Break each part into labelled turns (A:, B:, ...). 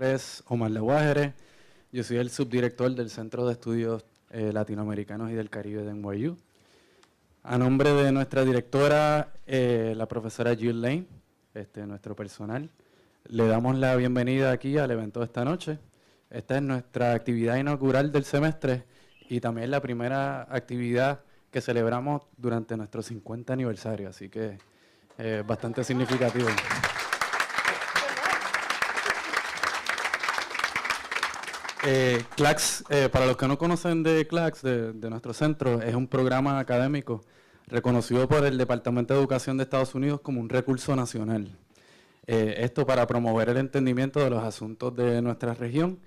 A: nombre es Omar Laguajere, yo soy el subdirector del Centro de Estudios Latinoamericanos y del Caribe de NYU. A nombre de nuestra directora, la profesora Jill Lane, nuestro personal, le damos la bienvenida aquí al evento de esta noche. Esta es nuestra actividad inaugural del semestre y también la primera actividad que celebramos durante nuestro 50 aniversario, así que bastante significativo. CLACS, para los que no conocen de CLACS, de nuestro centro, es un programa académico reconocido por el Departamento de Educación de Estados Unidos como un recurso nacional. Esto para promover el entendimiento de los asuntos de nuestra región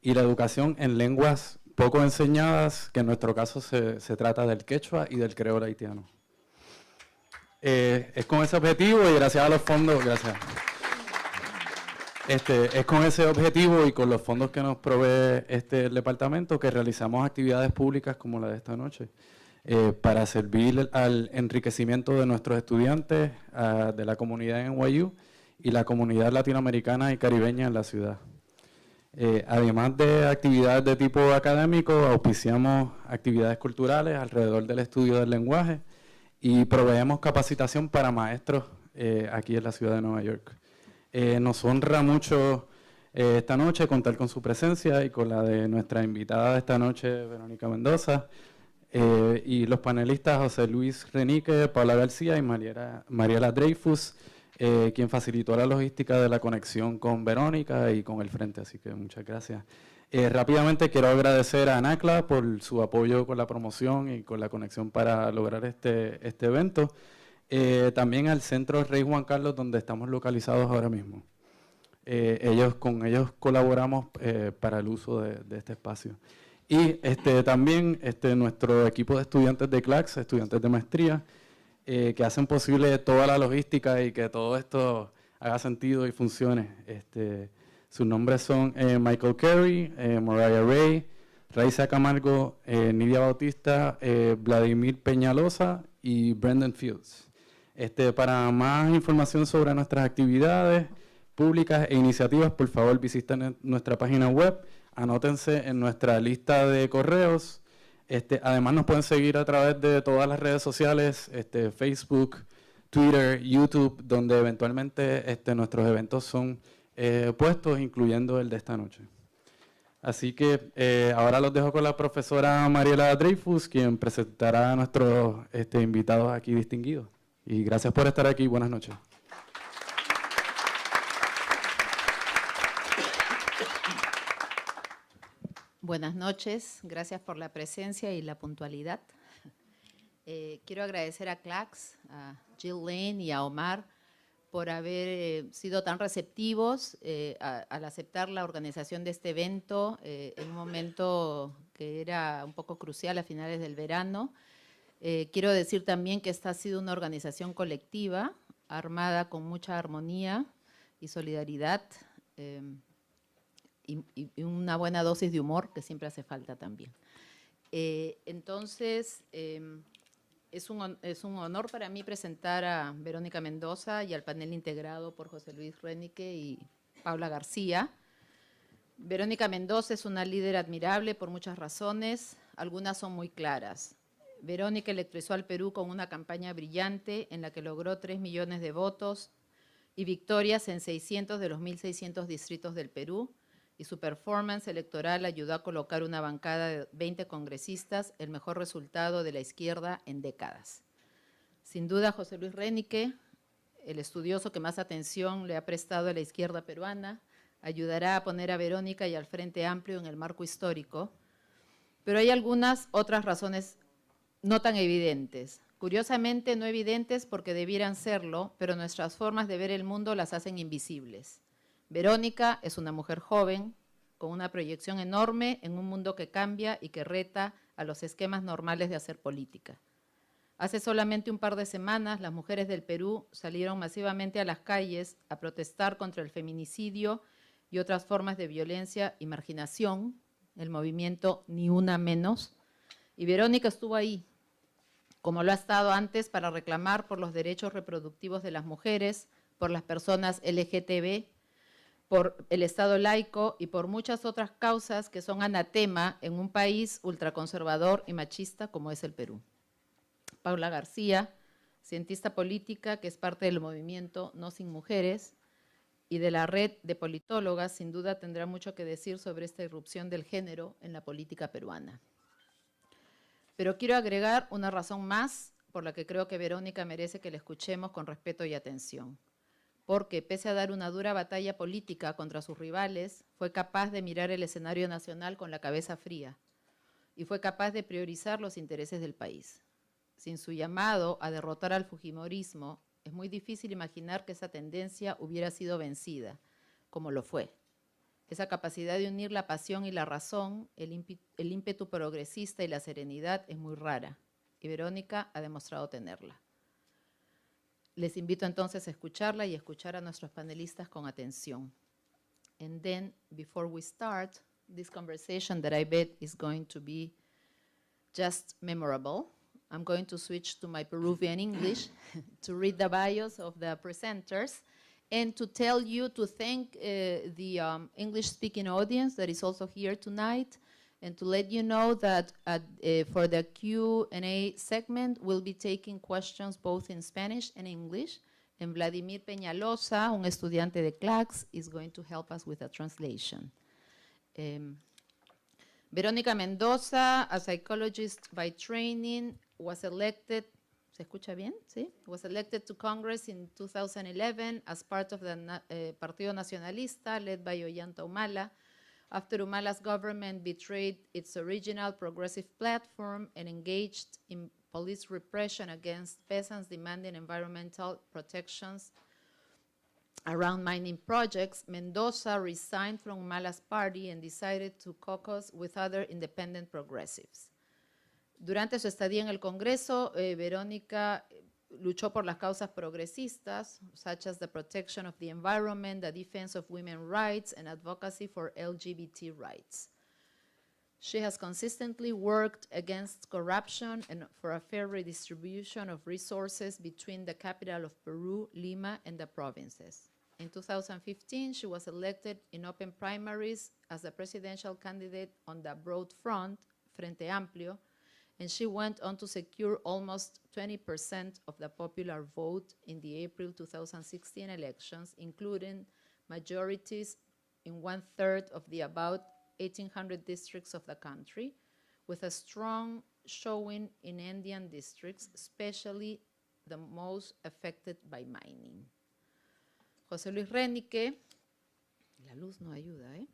A: y la educación en lenguas poco enseñadas, que en nuestro caso se trata del quechua y del creol haitiano. Es con ese objetivo y gracias a los fondos, gracias. Es con ese objetivo y con los fondos que nos provee el departamento que realizamos actividades públicas como la de esta noche, para servir al enriquecimiento de nuestros estudiantes, de la comunidad en NYU y la comunidad latinoamericana y caribeña en la ciudad. Además de actividades de tipo académico, auspiciamos actividades culturales alrededor del estudio del lenguaje y proveemos capacitación para maestros aquí en la ciudad de Nueva York. Nos honra mucho esta noche contar con su presencia y con la de nuestra invitada de esta noche, Verónica Mendoza, y los panelistas José Luis Renique, Paula García y Mariela Dreyfus, quien facilitó la logística de la conexión con Verónica y con el Frente, así que muchas gracias. Rápidamente quiero agradecer a ANACLA por su apoyo con la promoción y con la conexión para lograr este evento. También al Centro Rey Juan Carlos, donde estamos localizados ahora mismo. Con ellos colaboramos para el uso de este espacio. Y también nuestro equipo de estudiantes de CLACS, estudiantes de maestría, que hacen posible toda la logística y que todo esto haga sentido y funcione. Sus nombres son Michael Carey, Mariah Ray, Raiza Camargo, Nidia Bautista, Vladimir Peñalosa y Brendan Fields. Para más información sobre nuestras actividades públicas e iniciativas, por favor visiten nuestra página web, anótense en nuestra lista de correos. Además nos pueden seguir a través de todas las redes sociales, Facebook, Twitter, YouTube, donde eventualmente nuestros eventos son puestos, incluyendo el de esta noche. Así que ahora los dejo con la profesora Mariela Dreyfus, quien presentará a nuestros invitados aquí distinguidos. Y gracias por estar aquí. Buenas noches.
B: Buenas noches. Gracias por la presencia y la puntualidad. Quiero agradecer a CLACS, a Jill Lane y a Omar por haber sido tan receptivos al aceptar la organización de este evento en un momento que era un poco crucial a finales del verano. Quiero decir también que esta ha sido una organización colectiva, armada con mucha armonía y solidaridad y una buena dosis de humor que siempre hace falta también. Entonces, es un honor para mí presentar a Verónica Mendoza y al panel integrado por José Luis Renique y Paula García. Verónica Mendoza es una líder admirable por muchas razones, algunas son muy claras. Verónica electrizó al Perú con una campaña brillante en la que logró 3 millones de votos y victorias en 600 de los 1.600 distritos del Perú, y su performance electoral ayudó a colocar una bancada de 20 congresistas, el mejor resultado de la izquierda en décadas. Sin duda, José Luis Renique, el estudioso que más atención le ha prestado a la izquierda peruana, ayudará a poner a Verónica y al Frente Amplio en el marco histórico, pero hay algunas otras razones no tan evidentes. Curiosamente, no evidentes porque debieran serlo, pero nuestras formas de ver el mundo las hacen invisibles. Verónica es una mujer joven, con una proyección enorme en un mundo que cambia y que reta a los esquemas normales de hacer política. Hace solamente un par de semanas, las mujeres del Perú salieron masivamente a las calles a protestar contra el feminicidio y otras formas de violencia y marginación, el movimiento Ni Una Menos, y Verónica estuvo ahí, como lo ha estado antes, para reclamar por los derechos reproductivos de las mujeres, por las personas LGTB, por el Estado laico y por muchas otras causas que son anatema en un país ultraconservador y machista como es el Perú. Paula García, cientista política que es parte del movimiento No Sin Mujeres y de la red de politólogas, sin duda tendrá mucho que decir sobre esta irrupción del género en la política peruana. Pero quiero agregar una razón más por la que creo que Verónica merece que la escuchemos con respeto y atención. Porque, pese a dar una dura batalla política contra sus rivales, fue capaz de mirar el escenario nacional con la cabeza fría y fue capaz de priorizar los intereses del país. Sin su llamado a derrotar al fujimorismo, es muy difícil imaginar que esa tendencia hubiera sido vencida, como lo fue. Esa capacidad de unir la pasión y la razón, el ímpetu progresista y la serenidad es muy rara, y Verónica ha demostrado tenerla. Les invito entonces a escucharla y a escuchar a nuestros panelistas con atención. And then, before we start, this conversation that I bet is going to be just memorable, I'm going to switch to my Peruvian English to read the bios of the presenters and to tell you to thank the English-speaking audience that is also here tonight, and to let you know that for the Q&A segment, we'll be taking questions both in Spanish and English, and Vladimir Peñalosa, un estudiante de CLACS, is going to help us with a translation. Verónica Mendoza, a psychologist by training, was elected, ¿se escucha bien? ¿Sí? Was elected to Congress in 2011 as part of the Partido Nacionalista led by Ollanta Humala, after Humala's government betrayed its original progressive platform and engaged in police repression against peasants demanding environmental protections around mining projects, Mendoza resigned from Humala's party and decided to caucus with other independent progressives. Durante su estadía en el Congreso, Verónica luchó por las causas progresistas, such as the protection of the environment, the defense of women's rights, and advocacy for LGBT rights. She has consistently worked against corruption and for a fair redistribution of resources between the capital of Peru, Lima, and the provinces. In 2015, she was elected in open primaries as the presidential candidate on the Broad Front, Frente Amplio, and she went on to secure almost 20% of the popular vote in the April 2016 elections, including majorities in 1/3 of the about 1,800 districts of the country, with a strong showing in Andean districts, especially the most affected by mining. José Luis Renique, la luz no ayuda,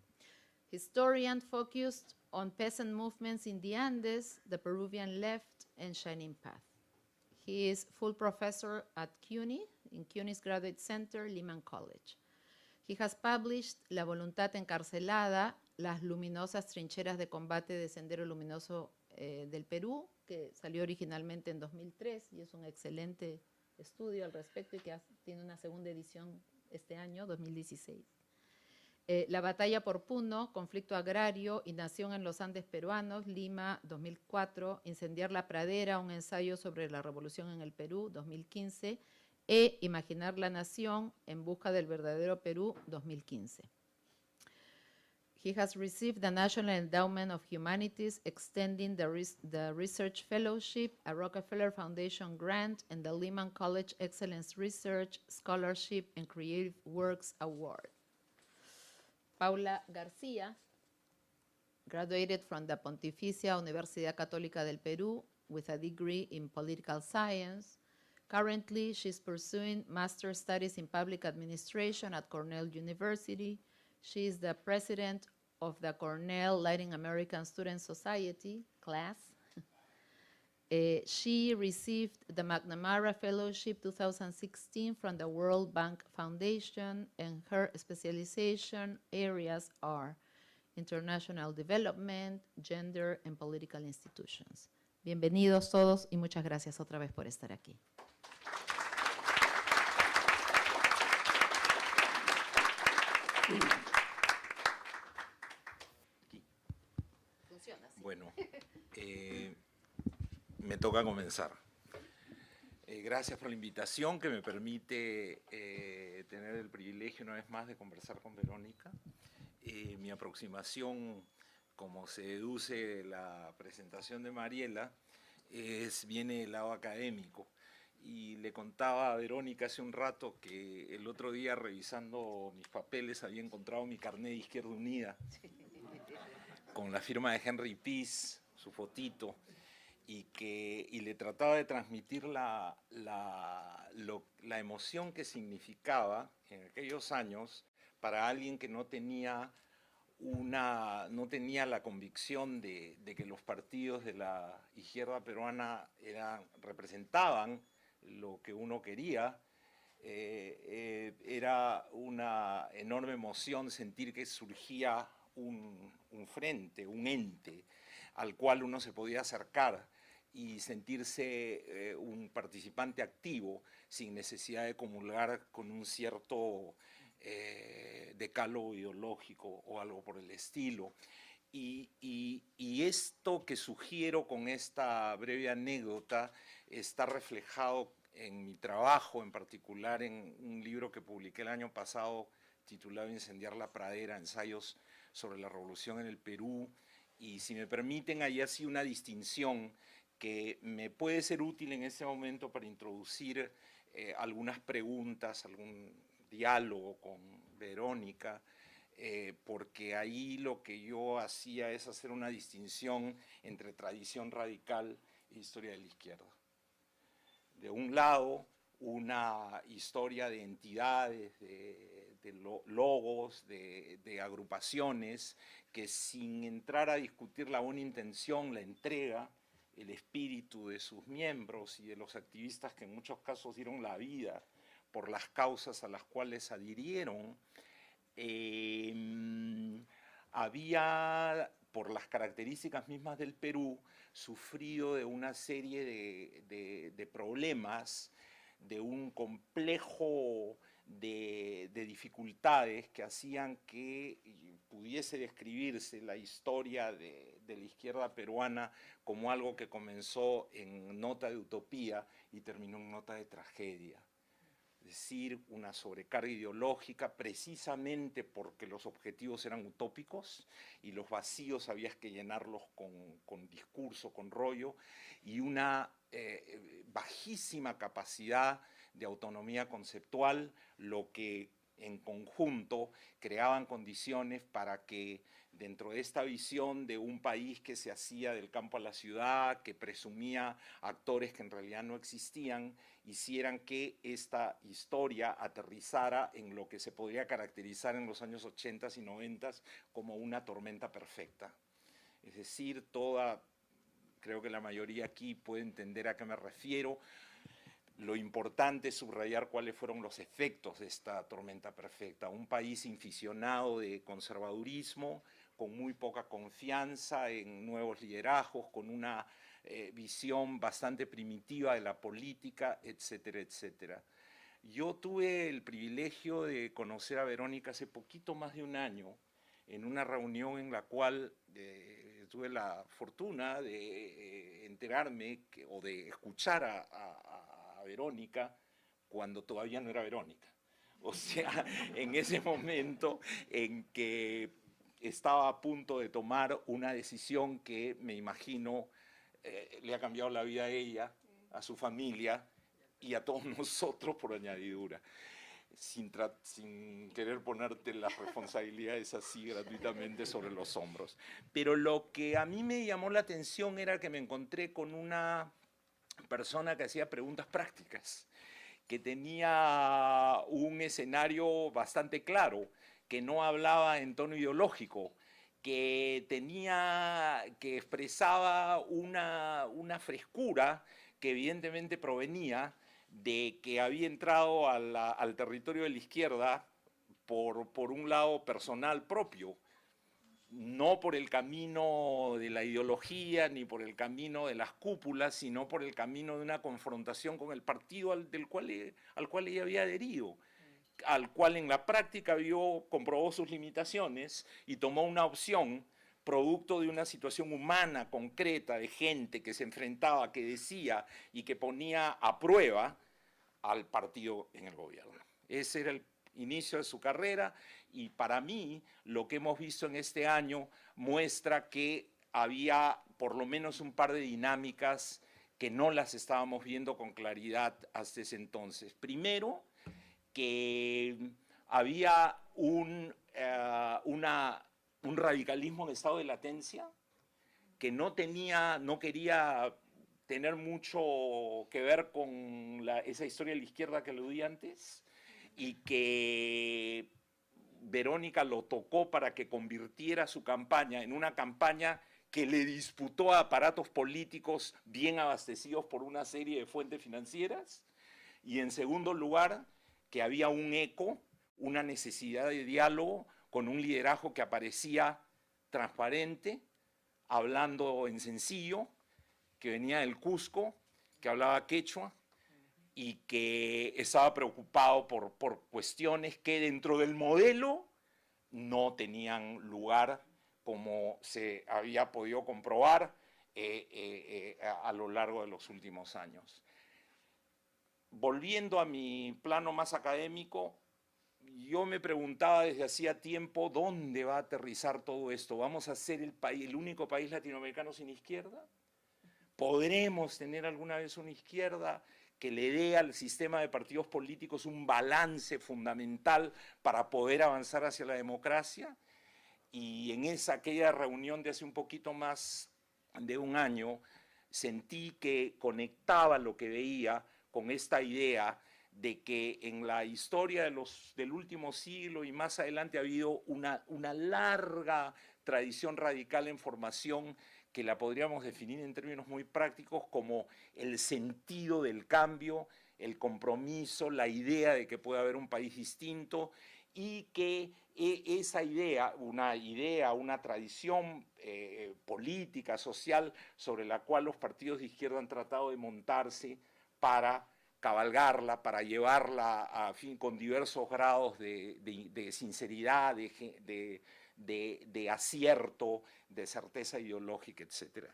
B: historian focused on peasant movements in the Andes, the Peruvian left, and Shining Path. He is full professor at CUNY, in CUNY's Graduate Center, Lehman College. He has published La Voluntad Encarcelada, Las luminosas trincheras de combate de Sendero Luminoso del Perú, que salió originalmente en 2003 y es un excelente estudio al respecto y que tiene una segunda edición este año, 2016. La batalla por Puno, conflicto agrario y nación en los Andes peruanos, Lima, 2004, Incendiar la pradera, un ensayo sobre la revolución en el Perú, 2015, e Imaginar la nación en busca del verdadero Perú, 2015. He has received the National Endowment of Humanities, extending the Research Fellowship, a Rockefeller Foundation grant, and the Lehman College Excellence Research, Scholarship, and Creative Works Award. Paula García graduated from the Pontificia Universidad Católica del Perú with a degree in political science. Currently, she's pursuing master's studies in public administration at Cornell University. She is the president of the Cornell Latin American Student Society, CLAS. She received the McNamara Fellowship 2016 from the World Bank Foundation, and her specialization areas are international development, gender, and political institutions. Bienvenidos todos y muchas gracias otra vez por estar aquí.
C: Bueno, me toca comenzar. Gracias por la invitación que me permite tener el privilegio una vez más de conversar con Verónica. Mi aproximación, como se deduce de la presentación de Mariela, viene del lado académico. Y le contaba a Verónica hace un rato que el otro día, revisando mis papeles, había encontrado mi carnet de Izquierda Unida con la firma de Henry Peace, su fotito, y le trataba de transmitir la emoción que significaba en aquellos años para alguien que no tenía la convicción de que los partidos de la izquierda peruana representaban lo que uno quería. Era una enorme emoción sentir que surgía un frente, un ente al cual uno se podía acercar y sentirse un participante activo sin necesidad de comulgar con un cierto decálogo ideológico o algo por el estilo. Y esto que sugiero con esta breve anécdota está reflejado en mi trabajo, en particular en un libro que publiqué el año pasado titulado Incendiar la pradera, ensayos sobre la revolución en el Perú. Y si me permiten, hay así una distinción que me puede ser útil en este momento para introducir algunas preguntas, algún diálogo con Verónica, porque ahí lo que yo hacía es hacer una distinción entre tradición radical e historia de la izquierda. De un lado, una historia de entidades, de logos, de agrupaciones, que sin entrar a discutir la buena intención, la entrega, el espíritu de sus miembros y de los activistas que en muchos casos dieron la vida por las causas a las cuales adhirieron, había, por las características mismas del Perú, sufrido de una serie de problemas, de un complejo de dificultades que hacían que pudiese describirse la historia de la izquierda peruana como algo que comenzó en nota de utopía y terminó en nota de tragedia. Es decir, una sobrecarga ideológica precisamente porque los objetivos eran utópicos y los vacíos había que llenarlos con discurso, con rollo, y una bajísima capacidad de autonomía conceptual, lo que en conjunto creaban condiciones para que dentro de esta visión de un país que se hacía del campo a la ciudad, que presumía actores que en realidad no existían, hicieran que esta historia aterrizara en lo que se podría caracterizar en los años 80 y 90 como una tormenta perfecta. Es decir, creo que la mayoría aquí puede entender a qué me refiero. Lo importante es subrayar cuáles fueron los efectos de esta tormenta perfecta. Un país inficionado de conservadurismo, con muy poca confianza en nuevos liderazgos, con una visión bastante primitiva de la política, etcétera, etcétera. Yo tuve el privilegio de conocer a Verónica hace poquito más de un año, en una reunión en la cual tuve la fortuna de enterarme o de escuchar a Verónica cuando todavía no era Verónica. O sea, en ese momento en que estaba a punto de tomar una decisión que me imagino le ha cambiado la vida a ella, a su familia y a todos nosotros por añadidura. Sin querer ponerte las responsabilidades así gratuitamente sobre los hombros. Pero lo que a mí me llamó la atención era que me encontré con una persona que hacía preguntas prácticas, que tenía un escenario bastante claro, que no hablaba en tono ideológico, que expresaba una frescura que evidentemente provenía de que había entrado al territorio de la izquierda por un lado personal propio, no por el camino de la ideología ni por el camino de las cúpulas, sino por el camino de una confrontación con el partido al cual ella había adherido, al cual en la práctica comprobó sus limitaciones y tomó una opción producto de una situación humana, concreta, de gente que se enfrentaba, que decía y que ponía a prueba al partido en el gobierno. Ese era el inicio de su carrera y para mí lo que hemos visto en este año muestra que había por lo menos un par de dinámicas que no las estábamos viendo con claridad hasta ese entonces. Primero, que había un radicalismo en estado de latencia que no quería tener mucho que ver con esa historia de la izquierda que aludí antes y que Verónica lo tocó para que convirtiera su campaña en una campaña que le disputó a aparatos políticos bien abastecidos por una serie de fuentes financieras, y en segundo lugar, que había un eco, una necesidad de diálogo con un liderazgo que aparecía transparente, hablando en sencillo, que venía del Cusco, que hablaba quechua y que estaba preocupado por cuestiones que dentro del modelo no tenían lugar, como se había podido comprobar a lo largo de los últimos años. Volviendo a mi plano más académico, yo me preguntaba desde hacía tiempo dónde va a aterrizar todo esto. ¿Vamos a ser el único país latinoamericano sin izquierda? ¿Podremos tener alguna vez una izquierda que le dé al sistema de partidos políticos un balance fundamental para poder avanzar hacia la democracia? Y en aquella reunión de hace un poquito más de un año, sentí que conectaba lo que veía con esta idea de que en la historia del último siglo y más adelante ha habido una larga tradición radical en formación que la podríamos definir en términos muy prácticos como el sentido del cambio, el compromiso, la idea de que puede haber un país distinto y que esa idea, una tradición política, social, sobre la cual los partidos de izquierda han tratado de montarse para cabalgarla, para llevarla a fin con diversos grados de sinceridad, de acierto, de certeza ideológica, etc.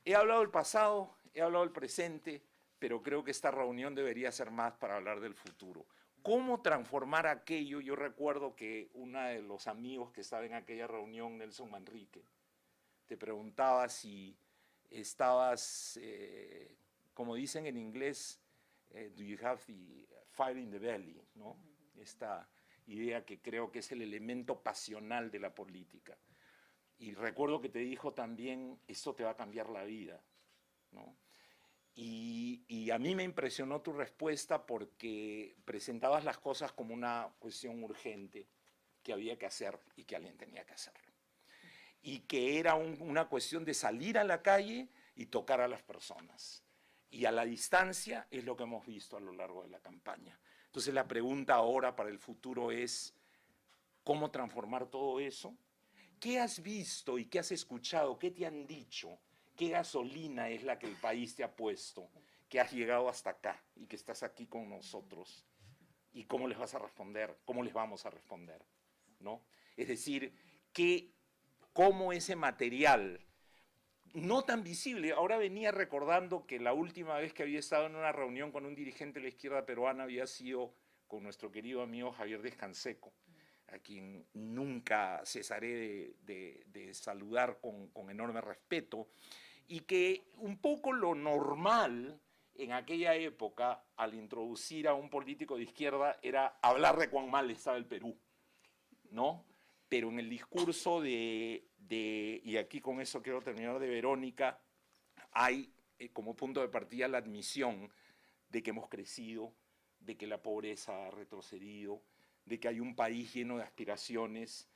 C: He hablado del pasado, he hablado del presente, pero creo que esta reunión debería ser más para hablar del futuro. ¿Cómo transformar aquello? Yo recuerdo que uno de los amigos que estaba en aquella reunión, Nelson Manrique, te preguntaba si estabas, como dicen en inglés, do you have the fire in the belly, ¿no? Esta idea que creo que es el elemento pasional de la política. Y recuerdo que te dijo también, esto te va a cambiar la vida, ¿no? Y a mí me impresionó tu respuesta porque presentabas las cosas como una cuestión urgente que había que hacer y que alguien tenía que hacerlo. Y que era una cuestión de salir a la calle y tocar a las personas. Y a la distancia es lo que hemos visto a lo largo de la campaña. Entonces la pregunta ahora para el futuro es, ¿cómo transformar todo eso? ¿Qué has visto y qué has escuchado? ¿Qué te han dicho? ¿Qué gasolina es la que el país te ha puesto? Que has llegado hasta acá y que estás aquí con nosotros. ¿Y cómo les vas a responder? ¿Cómo les vamos a responder? ¿No? Es decir, cómo ese material, no tan visible, ahora venía recordando que la última vez que había estado en una reunión con un dirigente de la izquierda peruana había sido con nuestro querido amigo Javier Descanseco, a quien nunca cesaré de saludar con enorme respeto, y que un poco lo normal en aquella época, al introducir a un político de izquierda, era hablar de cuán mal estaba el Perú, ¿no? Pero en el discurso y aquí con eso quiero terminar, de Verónica, hay como punto de partida la admisión de que hemos crecido, de que la pobreza ha retrocedido, de que hay un país lleno de aspiraciones,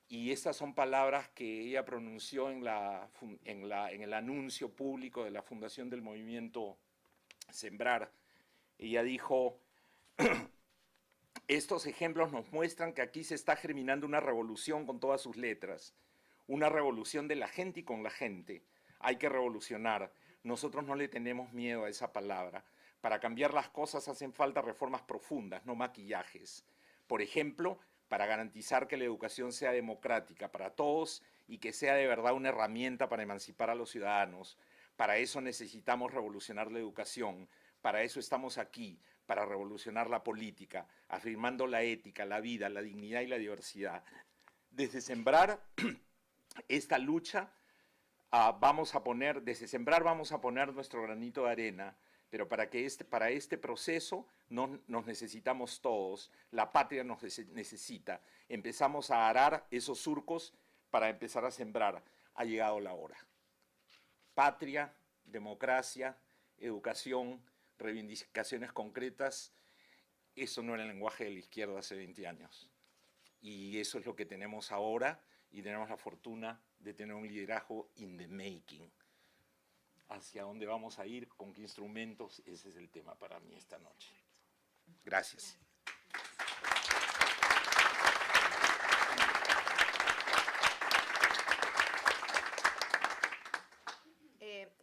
C: y estas son palabras que ella pronunció en el anuncio público de la fundación del movimiento Sembrar. Ella dijo, estos ejemplos nos muestran que aquí se está germinando una revolución con todas sus letras, una revolución de la gente y con la gente. Hay que revolucionar. Nosotros no le tenemos miedo a esa palabra. Para cambiar las cosas hacen falta reformas profundas, no maquillajes. Por ejemplo, para garantizar que la educación sea democrática para todos y que sea de verdad una herramienta para emancipar a los ciudadanos. Para eso necesitamos revolucionar la educación, para eso estamos aquí, para revolucionar la política, afirmando la ética, la vida, la dignidad y la diversidad. Desde Sembrar esta lucha, desde Sembrar vamos a poner nuestro granito de arena, pero para este proceso nos necesitamos todos, la patria nos necesita. Empezamos a arar esos surcos para empezar a sembrar. Ha llegado la hora. Patria, democracia, educación, reivindicaciones concretas, eso no era el lenguaje de la izquierda hace 20 años. Y eso es lo que tenemos ahora, y tenemos la fortuna de tener un liderazgo in the making. Hacia dónde vamos a ir, con qué instrumentos, ese es el tema para mí esta noche. Gracias.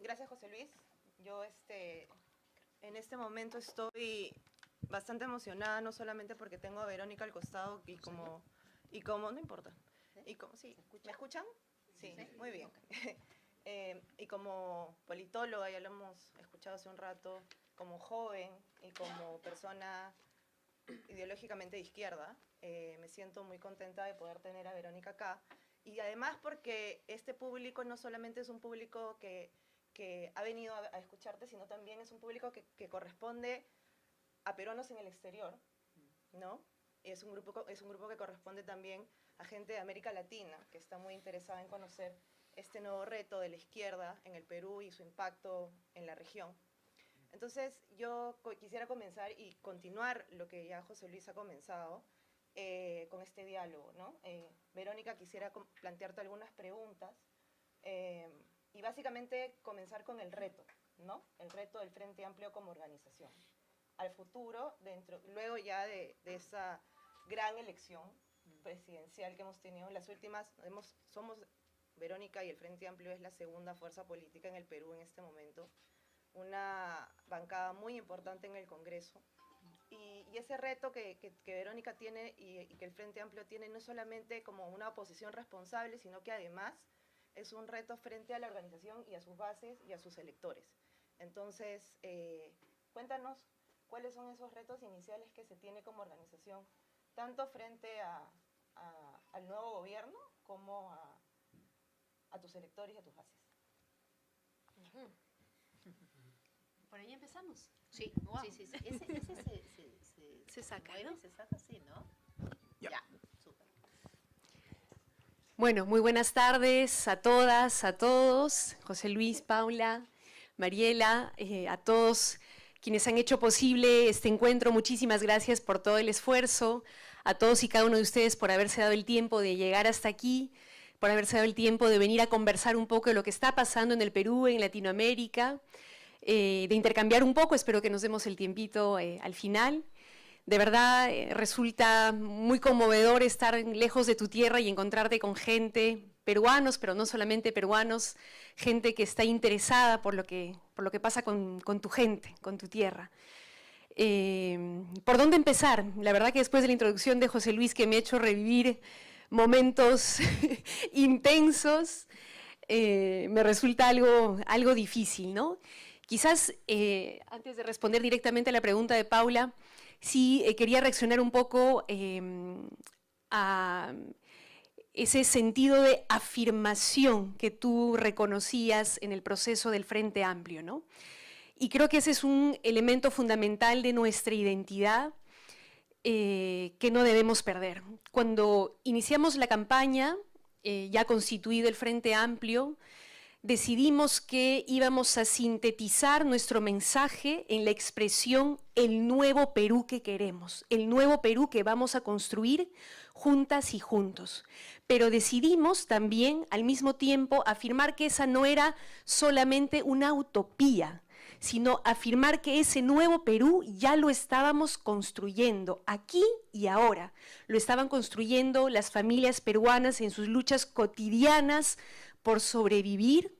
D: Gracias, José Luis. Yo en este momento estoy bastante emocionada, no solamente porque tengo a Verónica al costado y como no importa. Y como, sí, ¿me escuchan? Sí, muy bien. Y como politóloga, ya lo hemos escuchado hace un rato, como joven y como persona ideológicamente de izquierda, me siento muy contenta de poder tener a Verónica acá. Y además porque este público no solamente es un público que ha venido a escucharte, sino también es un público que corresponde a peruanos en el exterior, ¿no? Es un grupo que corresponde también a gente de América Latina, que está muy interesada en conocer este nuevo reto de la izquierda en el Perú y su impacto en la región. Entonces, yo quisiera comenzar y continuar lo que ya José Luis ha comenzado con este diálogo, ¿no? Verónica, quisiera plantearte algunas preguntas y básicamente comenzar con el reto, ¿no? El reto del Frente Amplio como organización. Al futuro, luego ya de esa gran elección presidencial que hemos tenido en las últimas, Verónica y el Frente Amplio es la segunda fuerza política en el Perú en este momento, una bancada muy importante en el Congreso, y ese reto que Verónica tiene y que el Frente Amplio tiene no solamente como una oposición responsable, sino que además es un reto frente a la organización y a sus bases y a sus electores. Entonces, cuéntanos cuáles son esos retos iniciales que se tiene como organización, tanto frente al nuevo gobierno como a tus electores y a tus bases.
B: ¿Por ahí empezamos?
E: Sí,
B: Wow.
E: sí. Ese se saca, ¿no?
B: Se saca así, ¿no?
C: Ya.
B: Súper.
E: Bueno, muy buenas tardes a todas, a todos, José Luis, Paula, Mariela, a todos quienes han hecho posible este encuentro. Muchísimas gracias por todo el esfuerzo, a todos y cada uno de ustedes por haberse dado el tiempo de llegar hasta aquí, por haberse dado el tiempo de venir a conversar un poco de lo que está pasando en el Perú, en Latinoamérica, de intercambiar un poco. Espero que nos demos el tiempito al final. De verdad, resulta muy conmovedor estar lejos de tu tierra y encontrarte con gente, peruanos, pero no solamente peruanos, gente que está interesada por lo que pasa con tu gente, con tu tierra. ¿Por dónde empezar? La verdad que después de la introducción de José Luis, que me ha hecho revivir momentos intensos, me resulta algo difícil, ¿no? Quizás, antes de responder directamente a la pregunta de Paula, sí quería reaccionar un poco a ese sentido de afirmación que tú reconocías en el proceso del Frente Amplio, ¿no? Y creo que ese es un elemento fundamental de nuestra identidad que no debemos perder. Cuando iniciamos la campaña, ya constituido el Frente Amplio, decidimos que íbamos a sintetizar nuestro mensaje en la expresión el nuevo Perú que queremos, el nuevo Perú que vamos a construir juntas y juntos. Pero decidimos también, al mismo tiempo, afirmar que esa no era solamente una utopía, sino afirmar que ese nuevo Perú ya lo estábamos construyendo aquí y ahora. Lo estaban construyendo las familias peruanas en sus luchas cotidianas por sobrevivir,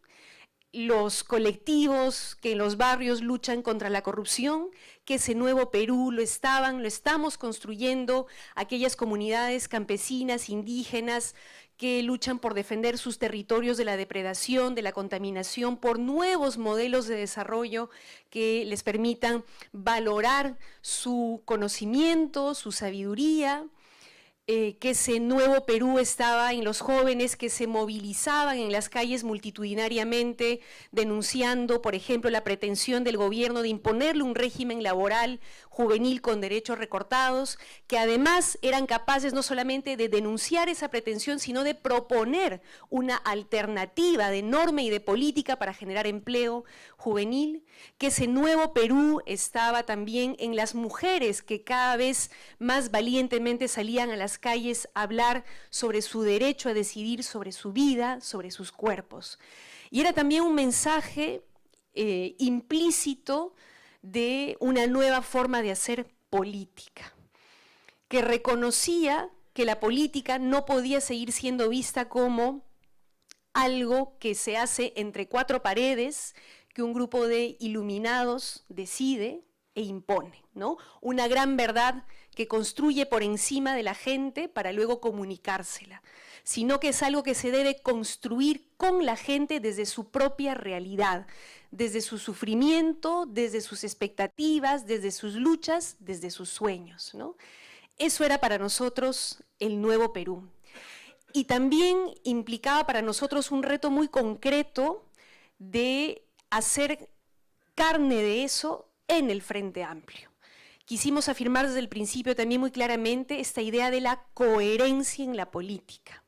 E: los colectivos que en los barrios luchan contra la corrupción, que ese nuevo Perú lo estamos construyendo aquellas comunidades campesinas, indígenas, que luchan por defender sus territorios de la depredación, de la contaminación, por nuevos modelos de desarrollo que les permitan valorar su conocimiento, su sabiduría, que ese nuevo Perú estaba en los jóvenes que se movilizaban en las calles multitudinariamente, denunciando, por ejemplo, la pretensión del gobierno de imponerle un régimen laboral juvenil con derechos recortados, que además eran capaces no solamente de denunciar esa pretensión, sino de proponer una alternativa de norma y de política para generar empleo juvenil, que ese nuevo Perú estaba también en las mujeres que cada vez más valientemente salían a las calles a hablar sobre su derecho a decidir sobre su vida, sobre sus cuerpos. Y era también un mensaje implícito de una nueva forma de hacer política, que reconocía que la política no podía seguir siendo vista como algo que se hace entre cuatro paredes, que un grupo de iluminados decide e impone, ¿no? Una gran verdad que construye por encima de la gente para luego comunicársela, sino que es algo que se debe construir con la gente desde su propia realidad, desde su sufrimiento, desde sus expectativas, desde sus luchas, desde sus sueños, ¿no? Eso era para nosotros el nuevo Perú. Y también implicaba para nosotros un reto muy concreto de hacer carne de eso en el Frente Amplio. Quisimos afirmar desde el principio también muy claramente esta idea de la coherencia en la política.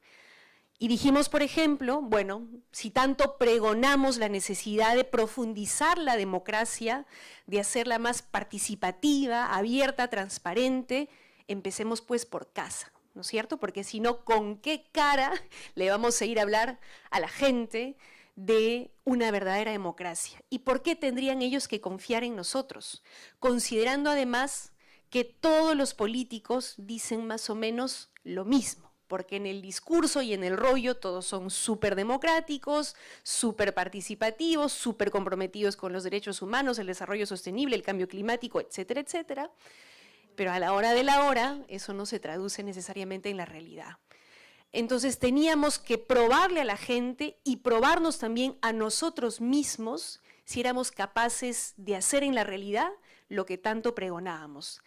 E: Y dijimos, por ejemplo, bueno, si tanto pregonamos la necesidad de profundizar la democracia, de hacerla más participativa, abierta, transparente, empecemos pues por casa, ¿no es cierto? Porque si no, ¿con qué cara le vamos a ir a hablar a la gente de una verdadera democracia? ¿Y por qué tendrían ellos que confiar en nosotros? Considerando además que todos los políticos dicen más o menos lo mismo, porque en el discurso y en el rollo todos son súper democráticos, súper participativos, súper comprometidos con los derechos humanos, el desarrollo sostenible, el cambio climático, etcétera, etcétera. Pero a la hora de la hora, eso no se traduce necesariamente en la realidad. Entonces teníamos que probarle a la gente y probarnos también a nosotros mismos si éramos capaces de hacer en la realidad lo que tanto pregonábamos.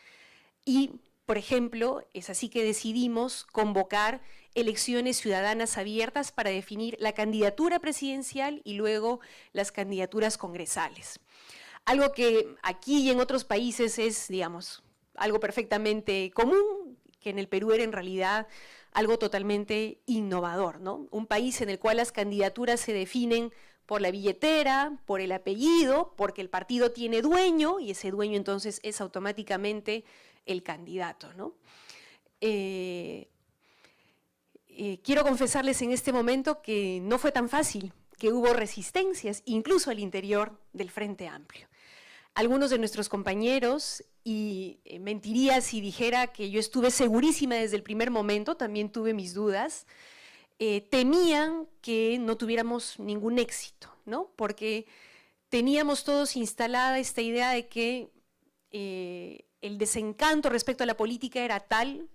E: Y, por ejemplo, es así que decidimos convocar elecciones ciudadanas abiertas para definir la candidatura presidencial y luego las candidaturas congresales. Algo que aquí y en otros países es, digamos, algo perfectamente común, que en el Perú era en realidad algo totalmente innovador, ¿no? Un país en el cual las candidaturas se definen por la billetera, por el apellido, porque el partido tiene dueño y ese dueño entonces es automáticamente el candidato, ¿no? Quiero confesarles en este momento que no fue tan fácil, que hubo resistencias, incluso al interior del Frente Amplio. Algunos de nuestros compañeros, y mentiría si dijera que yo estuve segurísima desde el primer momento, también tuve mis dudas, temían que no tuviéramos ningún éxito, ¿no? Porque teníamos todos instalada esta idea de que el desencanto respecto a la política era tal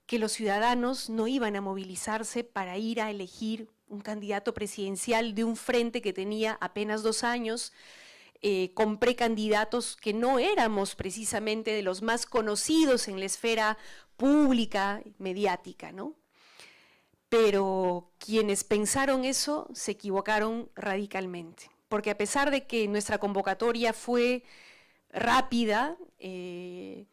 E: que los ciudadanos no iban a movilizarse para ir a elegir un candidato presidencial de un frente que tenía apenas 2 años, con precandidatos que no éramos precisamente de los más conocidos en la esfera pública, mediática, ¿no? Pero quienes pensaron eso se equivocaron radicalmente, porque a pesar de que nuestra convocatoria fue rápida y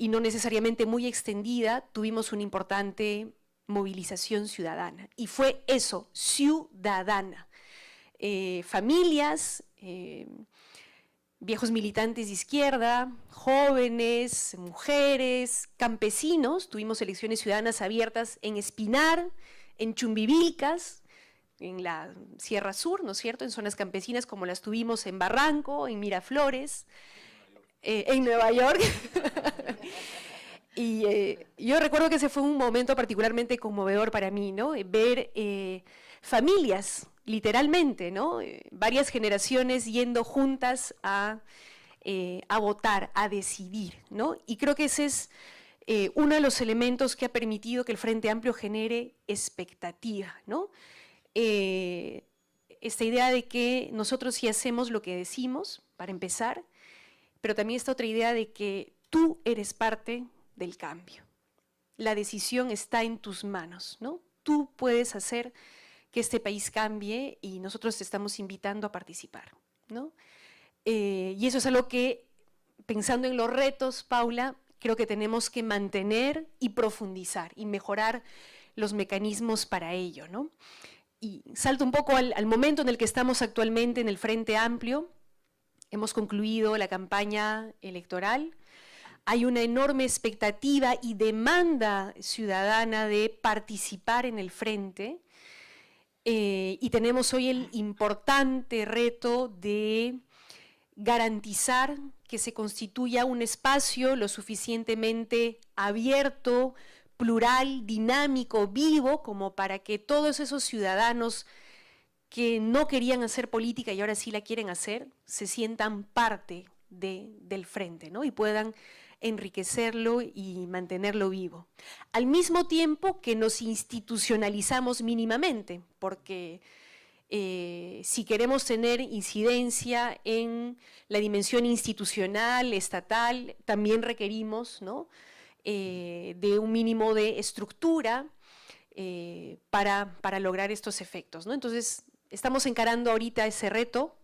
E: no necesariamente muy extendida, tuvimos una importante movilización ciudadana. Y fue eso, ciudadana. Familias, viejos militantes de izquierda, jóvenes, mujeres, campesinos. Tuvimos elecciones ciudadanas abiertas en Espinar, en Chumbivilcas, en la Sierra Sur, ¿no es cierto?, en zonas campesinas como las tuvimos en Barranco, en Miraflores, en Nueva York. Y yo recuerdo que ese fue un momento particularmente conmovedor para mí, ¿no? Ver familias literalmente, ¿no? Varias generaciones yendo juntas a votar, a decidir, ¿no? Y creo que ese es uno de los elementos que ha permitido que el Frente Amplio genere expectativa, ¿no? Esta idea de que nosotros sí hacemos lo que decimos, para empezar, pero también esta otra idea de que tú eres parte del cambio. La decisión está en tus manos, ¿no? Tú puedes hacer que este país cambie y nosotros te estamos invitando a participar, ¿no? Y eso es algo que, pensando en los retos, Paula, creo que tenemos que mantener y profundizar y mejorar los mecanismos para ello, ¿no? Y salto un poco al momento en el que estamos actualmente en el Frente Amplio. Hemos concluido la campaña electoral. Hay una enorme expectativa y demanda ciudadana de participar en el frente. Y tenemos hoy el importante reto de garantizar que se constituya un espacio lo suficientemente abierto, plural, dinámico, vivo, como para que todos esos ciudadanos que no querían hacer política y ahora sí la quieren hacer, se sientan parte del frente, ¿no? Y puedan enriquecerlo y mantenerlo vivo. Al mismo tiempo que nos institucionalizamos mínimamente, porque si queremos tener incidencia en la dimensión institucional, estatal, también requerimos, ¿no?, de un mínimo de estructura para lograr estos efectos, ¿no? Entonces, estamos encarando ahorita ese reto.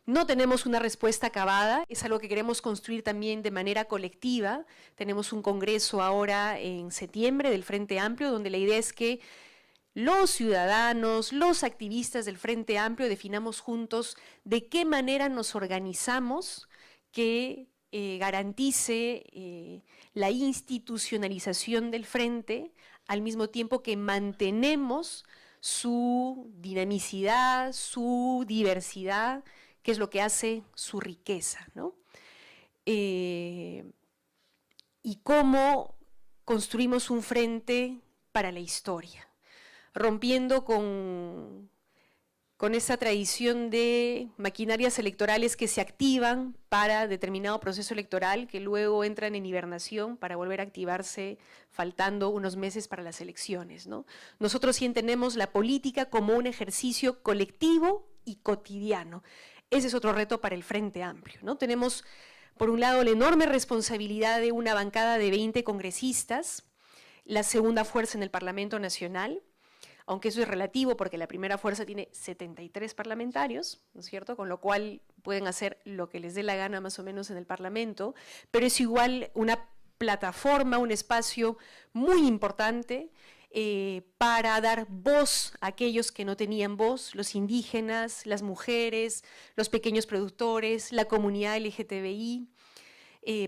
E: No tenemos una respuesta acabada, es algo que queremos construir también de manera colectiva. Tenemos un congreso ahora en septiembre del Frente Amplio, donde la idea es que los ciudadanos, los activistas del Frente Amplio definamos juntos de qué manera nos organizamos que garantice la institucionalización del Frente, al mismo tiempo que mantenemos su dinamicidad, su diversidad, que es lo que hace su riqueza, ¿no? Y cómo construimos un frente para la historia, rompiendo con esa tradición de maquinarias electorales que se activan para determinado proceso electoral, que luego entran en hibernación para volver a activarse faltando unos meses para las elecciones, ¿no? Nosotros sí entendemos la política como un ejercicio colectivo y cotidiano. Ese es otro reto para el Frente Amplio, ¿no? Tenemos, por un lado, la enorme responsabilidad de una bancada de 20 congresistas, la segunda fuerza en el Parlamento Nacional, aunque eso es relativo porque la primera fuerza tiene 73 parlamentarios, ¿no es cierto?, con lo cual pueden hacer lo que les dé la gana más o menos en el Parlamento, pero es igual una plataforma, un espacio muy importante para dar voz a aquellos que no tenían voz, los indígenas, las mujeres, los pequeños productores, la comunidad LGTBI,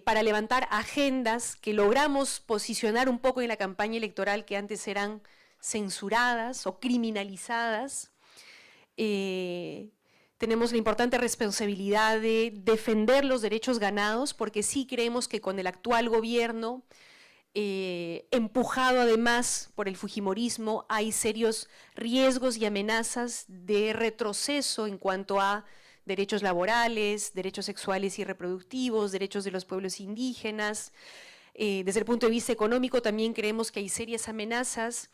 E: para levantar agendas que logramos posicionar un poco en la campaña electoral que antes eran censuradas o criminalizadas. Tenemos la importante responsabilidad de defender los derechos ganados, porque sí creemos que con el actual gobierno, empujado además por el fujimorismo, hay serios riesgos y amenazas de retroceso en cuanto a derechos laborales, derechos sexuales y reproductivos, derechos de los pueblos indígenas. Desde el punto de vista económico también creemos que hay serias amenazas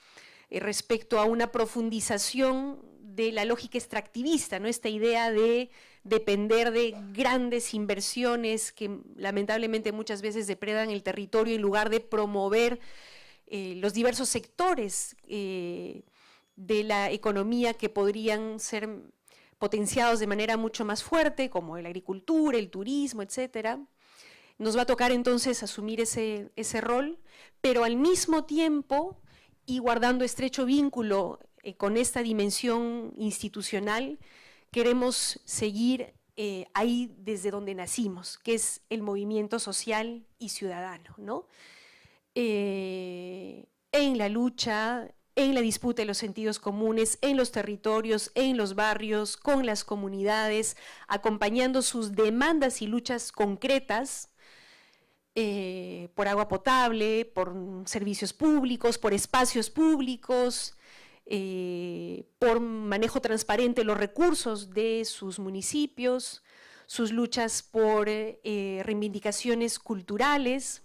E: respecto a una profundización de la lógica extractivista, ¿no? Esta idea de depender de grandes inversiones que lamentablemente muchas veces depredan el territorio en lugar de promover los diversos sectores de la economía que podrían ser potenciados de manera mucho más fuerte, como la agricultura, el turismo, etcétera. Nos va a tocar entonces asumir ese rol, pero al mismo tiempo y guardando estrecho vínculo con esta dimensión institucional, queremos seguir ahí desde donde nacimos, que es el movimiento social y ciudadano, ¿no? En la lucha, en la disputa de los sentidos comunes, en los territorios, en los barrios, con las comunidades, acompañando sus demandas y luchas concretas, por agua potable, por servicios públicos, por espacios públicos, por manejo transparente de los recursos de sus municipios, sus luchas por reivindicaciones culturales.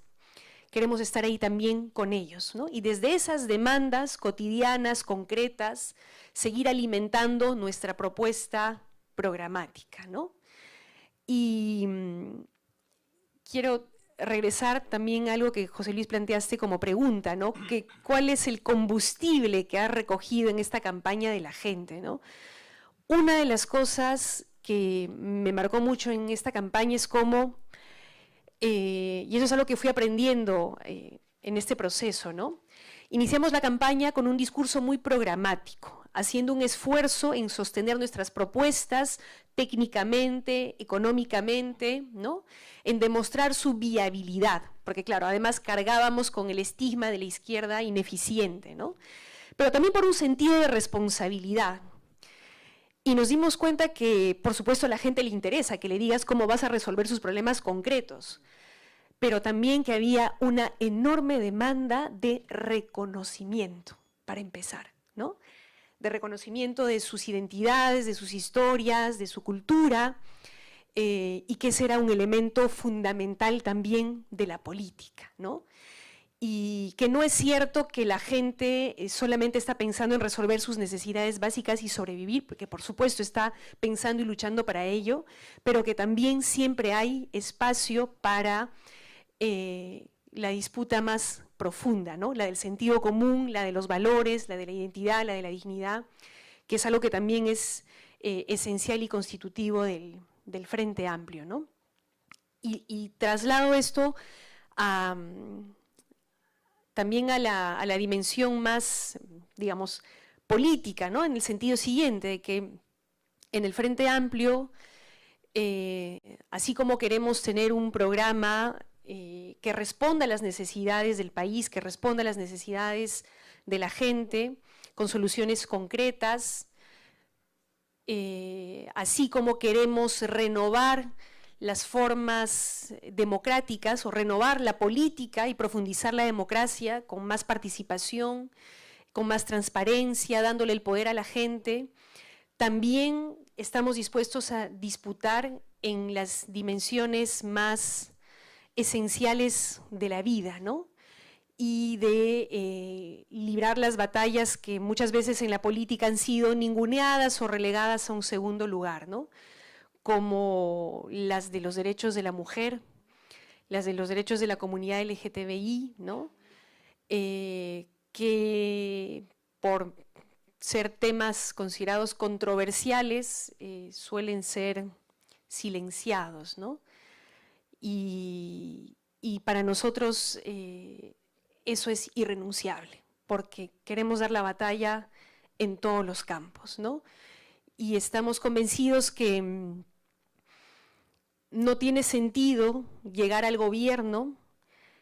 E: Queremos estar ahí también con ellos, ¿no? Y desde esas demandas cotidianas, concretas, seguir alimentando nuestra propuesta programática, ¿no? Y quiero regresar también a algo que José Luis planteaste como pregunta, ¿no? ¿Cuál es el combustible que ha recogido en esta campaña de la gente, ¿no? Una de las cosas que me marcó mucho en esta campaña es cómo, y eso es algo que fui aprendiendo en este proceso, ¿no? Iniciamos la campaña con un discurso muy programático, haciendo un esfuerzo en sostener nuestras propuestas técnicamente, económicamente, ¿no? En demostrar su viabilidad, porque claro, además cargábamos con el estigma de la izquierda ineficiente, ¿no? Pero también por un sentido de responsabilidad. Y nos dimos cuenta que, por supuesto, a la gente le interesa que le digas cómo vas a resolver sus problemas concretos, pero también que había una enorme demanda de reconocimiento, para empezar, ¿no? De reconocimiento de sus identidades, de sus historias, de su cultura, y que ese era un elemento fundamental también de la política, ¿no? Y que no es cierto que la gente solamente está pensando en resolver sus necesidades básicas y sobrevivir, porque por supuesto está pensando y luchando para ello, pero que también siempre hay espacio para la disputa más profunda, ¿no? La del sentido común, la de los valores, la de la identidad, la de la dignidad, que es algo que también es esencial y constitutivo del Frente Amplio, ¿no? Y traslado esto también a la dimensión más, digamos, política, ¿no? En el sentido siguiente, de que en el Frente Amplio, así como queremos tener un programa que responda a las necesidades del país, que responda a las necesidades de la gente, con soluciones concretas, así como queremos renovar las formas democráticas o renovar la política y profundizar la democracia con más participación, con más transparencia, dándole el poder a la gente, también estamos dispuestos a disputar en las dimensiones más esenciales de la vida, ¿no? Y de librar las batallas que muchas veces en la política han sido ninguneadas o relegadas a un segundo lugar, ¿no? Como las de los derechos de la mujer, las de los derechos de la comunidad LGTBI, ¿no? Que por ser temas considerados controversiales suelen ser silenciados, ¿no? Y para nosotros eso es irrenunciable, porque queremos dar la batalla en todos los campos, ¿no? Y estamos convencidos que no tiene sentido llegar al gobierno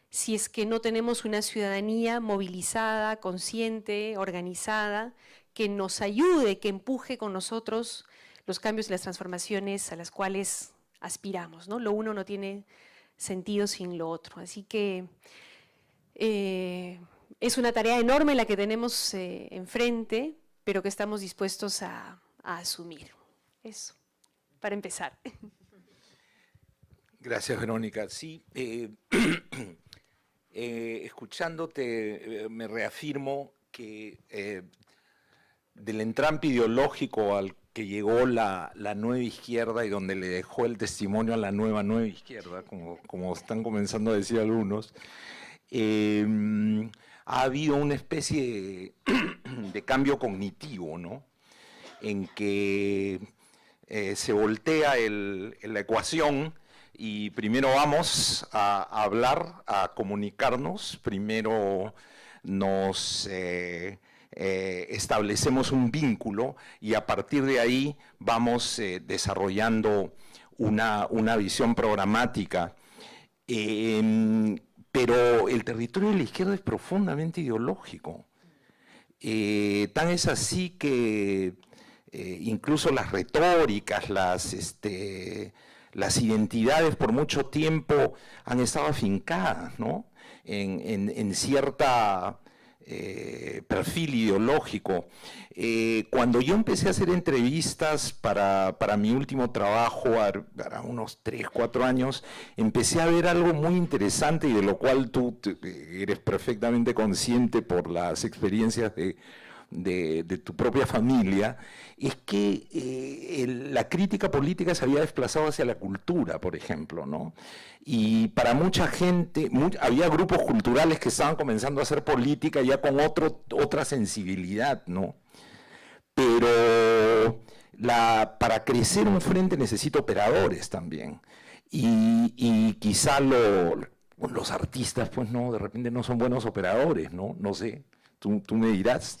E: si es que no tenemos una ciudadanía movilizada, consciente, organizada, que nos ayude, que empuje con nosotros los cambios y las transformaciones a las cuales aspiramos, ¿no? Lo uno no tiene sentido sin lo otro. Así que es una tarea enorme la que tenemos enfrente, pero que estamos dispuestos a asumir. Eso, para empezar.
C: Gracias, Verónica. Sí, escuchándote me reafirmo que del entrampe ideológico al que llegó la nueva izquierda y donde le dejó el testimonio a la nueva izquierda, como están comenzando a decir algunos, ha habido una especie de cambio cognitivo, ¿no? En que se voltea la ecuación y primero vamos a hablar, a comunicarnos, primero nos establecemos un vínculo y a partir de ahí vamos desarrollando una visión programática. Pero el territorio de la izquierda es profundamente ideológico. Tan es así que incluso las retóricas, las identidades por mucho tiempo han estado afincadas, ¿no? en cierta perfil ideológico. Cuando yo empecé a hacer entrevistas para mi último trabajo, para unos 3, 4 años, empecé a ver algo muy interesante y de lo cual tú eres perfectamente consciente por las experiencias de tu propia familia, es que la crítica política se había desplazado hacia la cultura, por ejemplo, ¿no? Y para mucha gente, había grupos culturales que estaban comenzando a hacer política ya con otra sensibilidad, ¿no? Pero para crecer un frente necesita operadores también. Y quizá los artistas, pues no, de repente no son buenos operadores, ¿no? No sé, tú me dirás.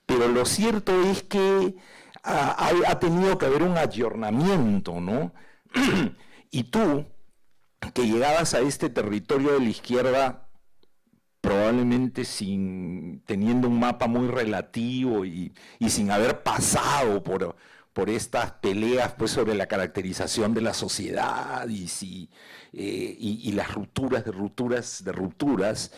C: Pero lo cierto es que ha tenido que haber un ayornamiento, ¿no? Y tú, que llegabas a este territorio de la izquierda probablemente teniendo un mapa muy relativo y sin haber pasado por estas peleas pues, sobre la caracterización de la sociedad y las rupturas de rupturas,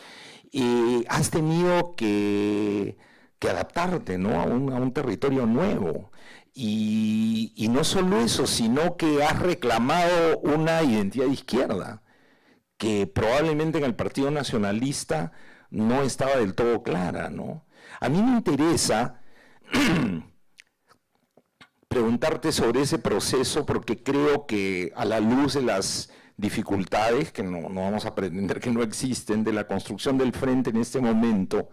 C: has tenido que adaptarte, ¿no? a un territorio nuevo. Y no solo eso, sino que has reclamado una identidad de izquierda, que probablemente en el Partido Nacionalista no estaba del todo clara, ¿no? A mí me interesa preguntarte sobre ese proceso porque creo que a la luz de las dificultades, que no vamos a pretender que no existen, de la construcción del frente en este momento,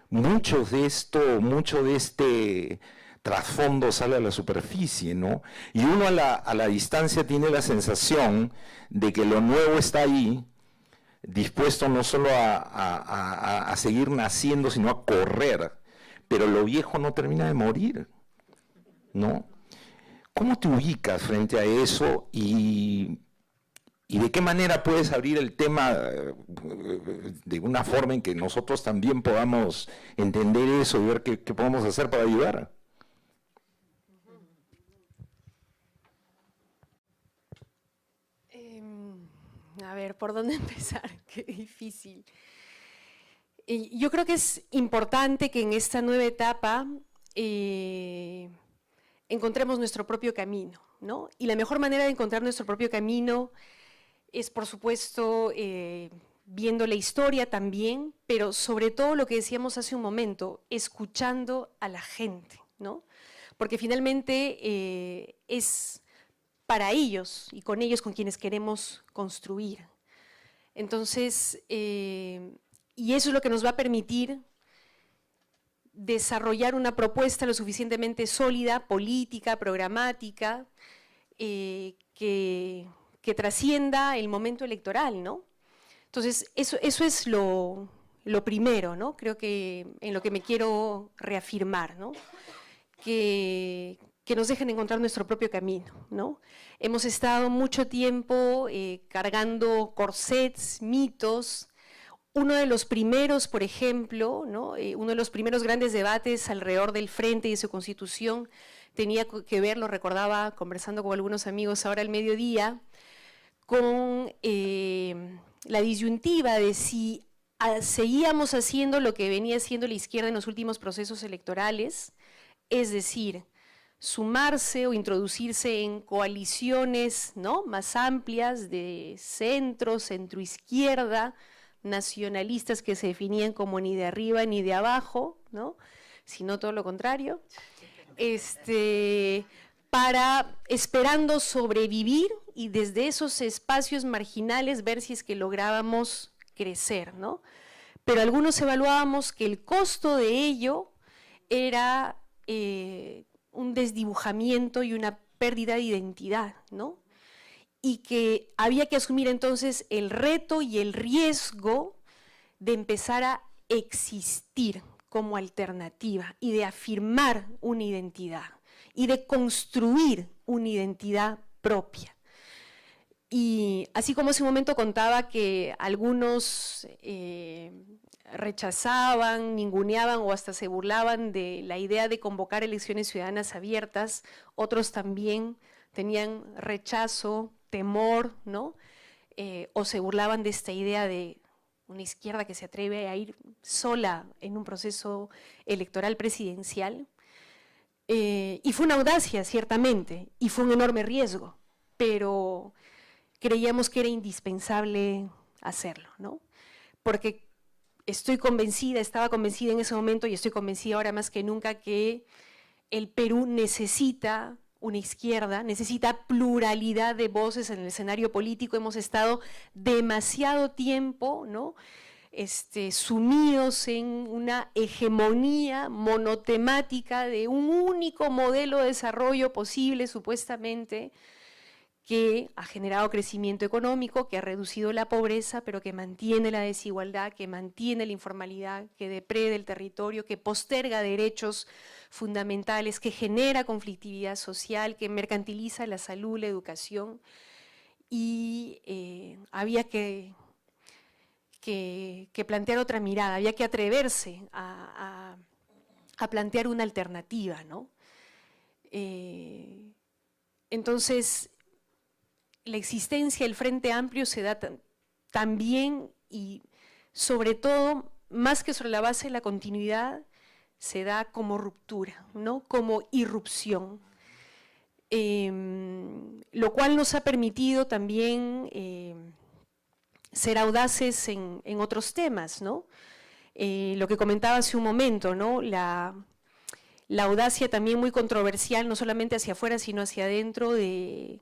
C: mucho de este trasfondo sale a la superficie, ¿no? Y uno a la distancia tiene la sensación de que lo nuevo está ahí, dispuesto no solo a seguir naciendo, sino a correr, pero lo viejo no termina de morir, ¿no? ¿Cómo te ubicas frente a eso y de qué manera puedes abrir el tema de una forma en que nosotros también podamos entender eso y ver qué podemos hacer para ayudar?
E: A ver, ¿por dónde empezar? Qué difícil. Yo creo que es importante que en esta nueva etapa encontremos nuestro propio camino, ¿no? Y la mejor manera de encontrar nuestro propio camino es, por supuesto, viendo la historia también, pero sobre todo lo que decíamos hace un momento, escuchando a la gente, ¿no? Porque finalmente es para ellos y con ellos con quienes queremos construir. Entonces, y eso es lo que nos va a permitir desarrollar una propuesta lo suficientemente sólida, política, programática, que trascienda el momento electoral, ¿no? Entonces, eso es lo primero, ¿no? Creo que en lo que me quiero reafirmar, ¿no? Que nos dejen encontrar nuestro propio camino, ¿no? Hemos estado mucho tiempo cargando corsets, mitos. Uno de los primeros, por ejemplo, ¿no? Uno de los primeros grandes debates alrededor del Frente y de su constitución tenía que ver, lo recordaba conversando con algunos amigos ahora al mediodía, con la disyuntiva de si seguíamos haciendo lo que venía haciendo la izquierda en los últimos procesos electorales, es decir, sumarse o introducirse en coaliciones, ¿no? más amplias de centro, centroizquierda, nacionalistas que se definían como ni de arriba ni de abajo, ¿no? sino todo lo contrario, esperando sobrevivir y desde esos espacios marginales ver si es que lográbamos crecer, ¿no? Pero algunos evaluábamos que el costo de ello era un desdibujamiento y una pérdida de identidad, ¿no? Y que había que asumir entonces el reto y el riesgo de empezar a existir como alternativa y de afirmar una identidad y de construir una identidad propia. Y así como hace un momento contaba que algunos rechazaban, ninguneaban o hasta se burlaban de la idea de convocar elecciones ciudadanas abiertas, otros también tenían rechazo, temor, ¿no? O se burlaban de esta idea de una izquierda que se atreve a ir sola en un proceso electoral presidencial. Y fue una audacia, ciertamente, y fue un enorme riesgo, pero creíamos que era indispensable hacerlo, ¿no? Porque estoy convencida, estaba convencida en ese momento y estoy convencida ahora más que nunca que el Perú necesita una izquierda, necesita pluralidad de voces en el escenario político. Hemos estado demasiado tiempo, ¿no?, sumidos en una hegemonía monotemática de un único modelo de desarrollo posible, supuestamente, que ha generado crecimiento económico, que ha reducido la pobreza, pero que mantiene la desigualdad, que mantiene la informalidad, que depreda el territorio, que posterga derechos fundamentales, que genera conflictividad social, que mercantiliza la salud, la educación. Y había que plantear otra mirada, había que atreverse a plantear una alternativa, ¿no? Entonces, la existencia del Frente Amplio se da también y sobre todo, más que sobre la base de la continuidad, se da como ruptura, ¿no?, como irrupción, lo cual nos ha permitido también ser audaces en otros temas, ¿no? Lo que comentaba hace un momento, ¿no?, la audacia también muy controversial, no solamente hacia afuera, sino hacia adentro, de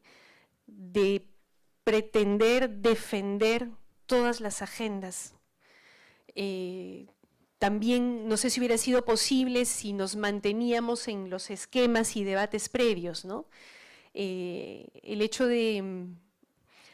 E: pretender defender todas las agendas. También no sé si hubiera sido posible si nos manteníamos en los esquemas y debates previos, ¿no? El hecho de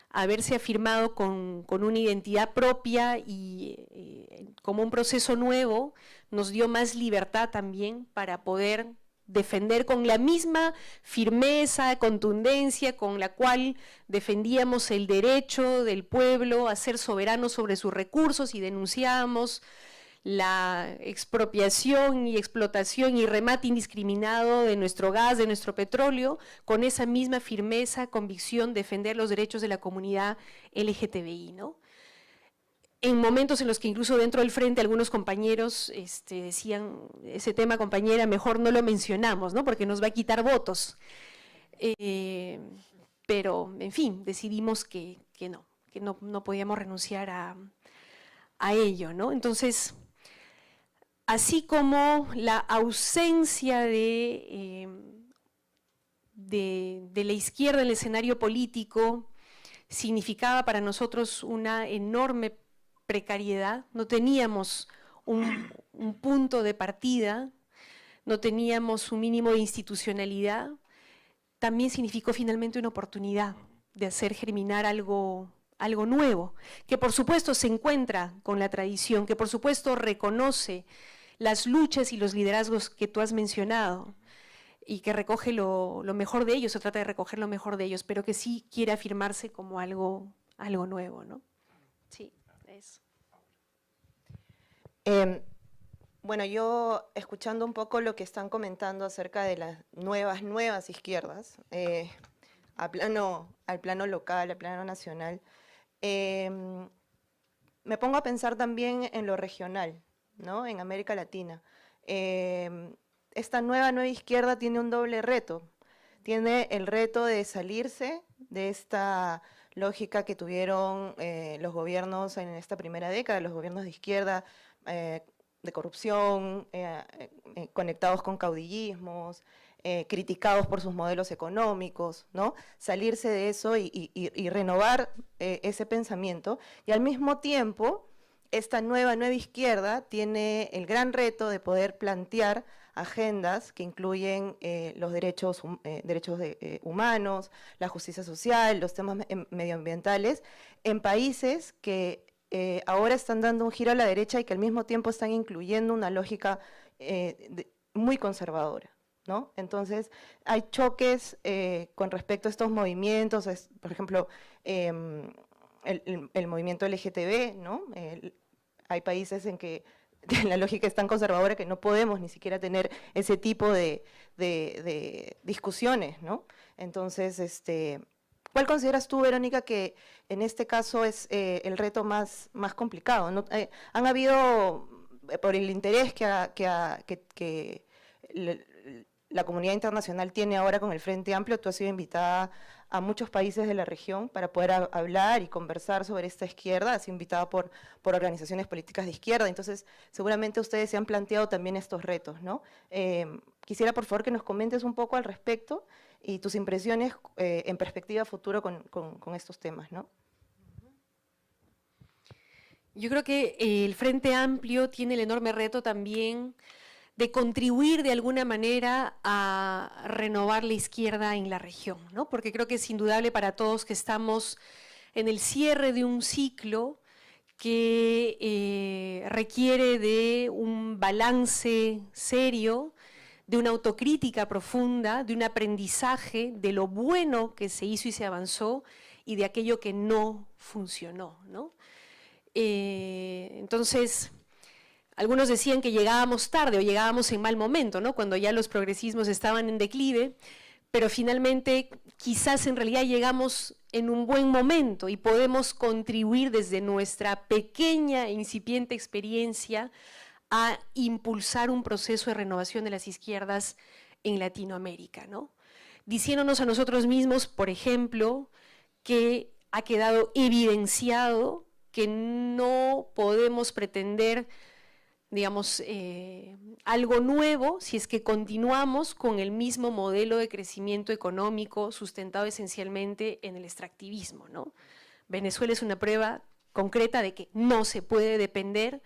E: haberse afirmado con una identidad propia y como un proceso nuevo nos dio más libertad también para poder defender con la misma firmeza, contundencia con la cual defendíamos el derecho del pueblo a ser soberano sobre sus recursos y denunciábamos la expropiación y explotación y remate indiscriminado de nuestro gas, de nuestro petróleo, con esa misma firmeza, convicción, defender los derechos de la comunidad LGTBI, ¿no? En momentos en los que incluso dentro del frente algunos compañeros decían, ese tema, compañera, mejor no lo mencionamos, ¿no?, porque nos va a quitar votos. Pero, en fin, decidimos que no podíamos renunciar a ello, ¿no? Entonces, así como la ausencia de la izquierda en el escenario político significaba para nosotros una enorme precariedad, no teníamos un punto de partida, no teníamos un mínimo de institucionalidad, también significó finalmente una oportunidad de hacer germinar algo nuevo, que por supuesto se encuentra con la tradición, que por supuesto reconoce las luchas y los liderazgos que tú has mencionado y que recoge lo mejor de ellos, o trata de recoger lo mejor de ellos, pero que sí quiere afirmarse como algo nuevo, ¿no? Sí, eso.
D: Bueno, yo escuchando un poco lo que están comentando acerca de las nuevas izquierdas, al plano local, al plano nacional, me pongo a pensar también en lo regional, ¿no?, en América Latina. Esta nueva izquierda tiene un doble reto. Tiene el reto de salirse de esta lógica que tuvieron los gobiernos en esta primera década, los gobiernos de izquierda, de corrupción, conectados con caudillismos, criticados por sus modelos económicos, ¿no? Salirse de eso y renovar ese pensamiento. Y al mismo tiempo, esta nueva izquierda tiene el gran reto de poder plantear agendas que incluyen los derechos humanos, la justicia social, los temas medioambientales, en países que ahora están dando un giro a la derecha y que al mismo tiempo están incluyendo una lógica muy conservadora, ¿no? Entonces, hay choques con respecto a estos movimientos, por ejemplo, el movimiento LGTB, ¿no? Hay países en que la lógica es tan conservadora que no podemos ni siquiera tener ese tipo de discusiones, ¿no? Entonces, ¿Cuál consideras tú, Verónica, que en este caso es el reto más complicado, ¿no? Han habido, por el interés que la comunidad internacional tiene ahora con el Frente Amplio, tú has sido invitada a muchos países de la región para poder hablar y conversar sobre esta izquierda, has sido invitada por organizaciones políticas de izquierda, entonces seguramente ustedes se han planteado también estos retos, ¿no? Quisiera por favor que nos comentes un poco al respecto y tus impresiones en perspectiva futuro con estos temas, ¿no?
E: Yo creo que el Frente Amplio tiene el enorme reto también de contribuir de alguna manera a renovar la izquierda en la región, ¿no? Porque creo que es indudable para todos que estamos en el cierre de un ciclo que requiere de un balance serio, de una autocrítica profunda, de un aprendizaje de lo bueno que se hizo y se avanzó y de aquello que no funcionó, ¿no? Entonces, algunos decían que llegábamos tarde o llegábamos en mal momento, ¿no? Cuando ya los progresismos estaban en declive, pero finalmente quizás en realidad llegamos en un buen momento y podemos contribuir desde nuestra pequeña e incipiente experiencia a impulsar un proceso de renovación de las izquierdas en Latinoamérica, ¿no? Diciéndonos a nosotros mismos, por ejemplo, que ha quedado evidenciado que no podemos pretender, digamos, algo nuevo si es que continuamos con el mismo modelo de crecimiento económico sustentado esencialmente en el extractivismo, ¿no? Venezuela es una prueba concreta de que no se puede depender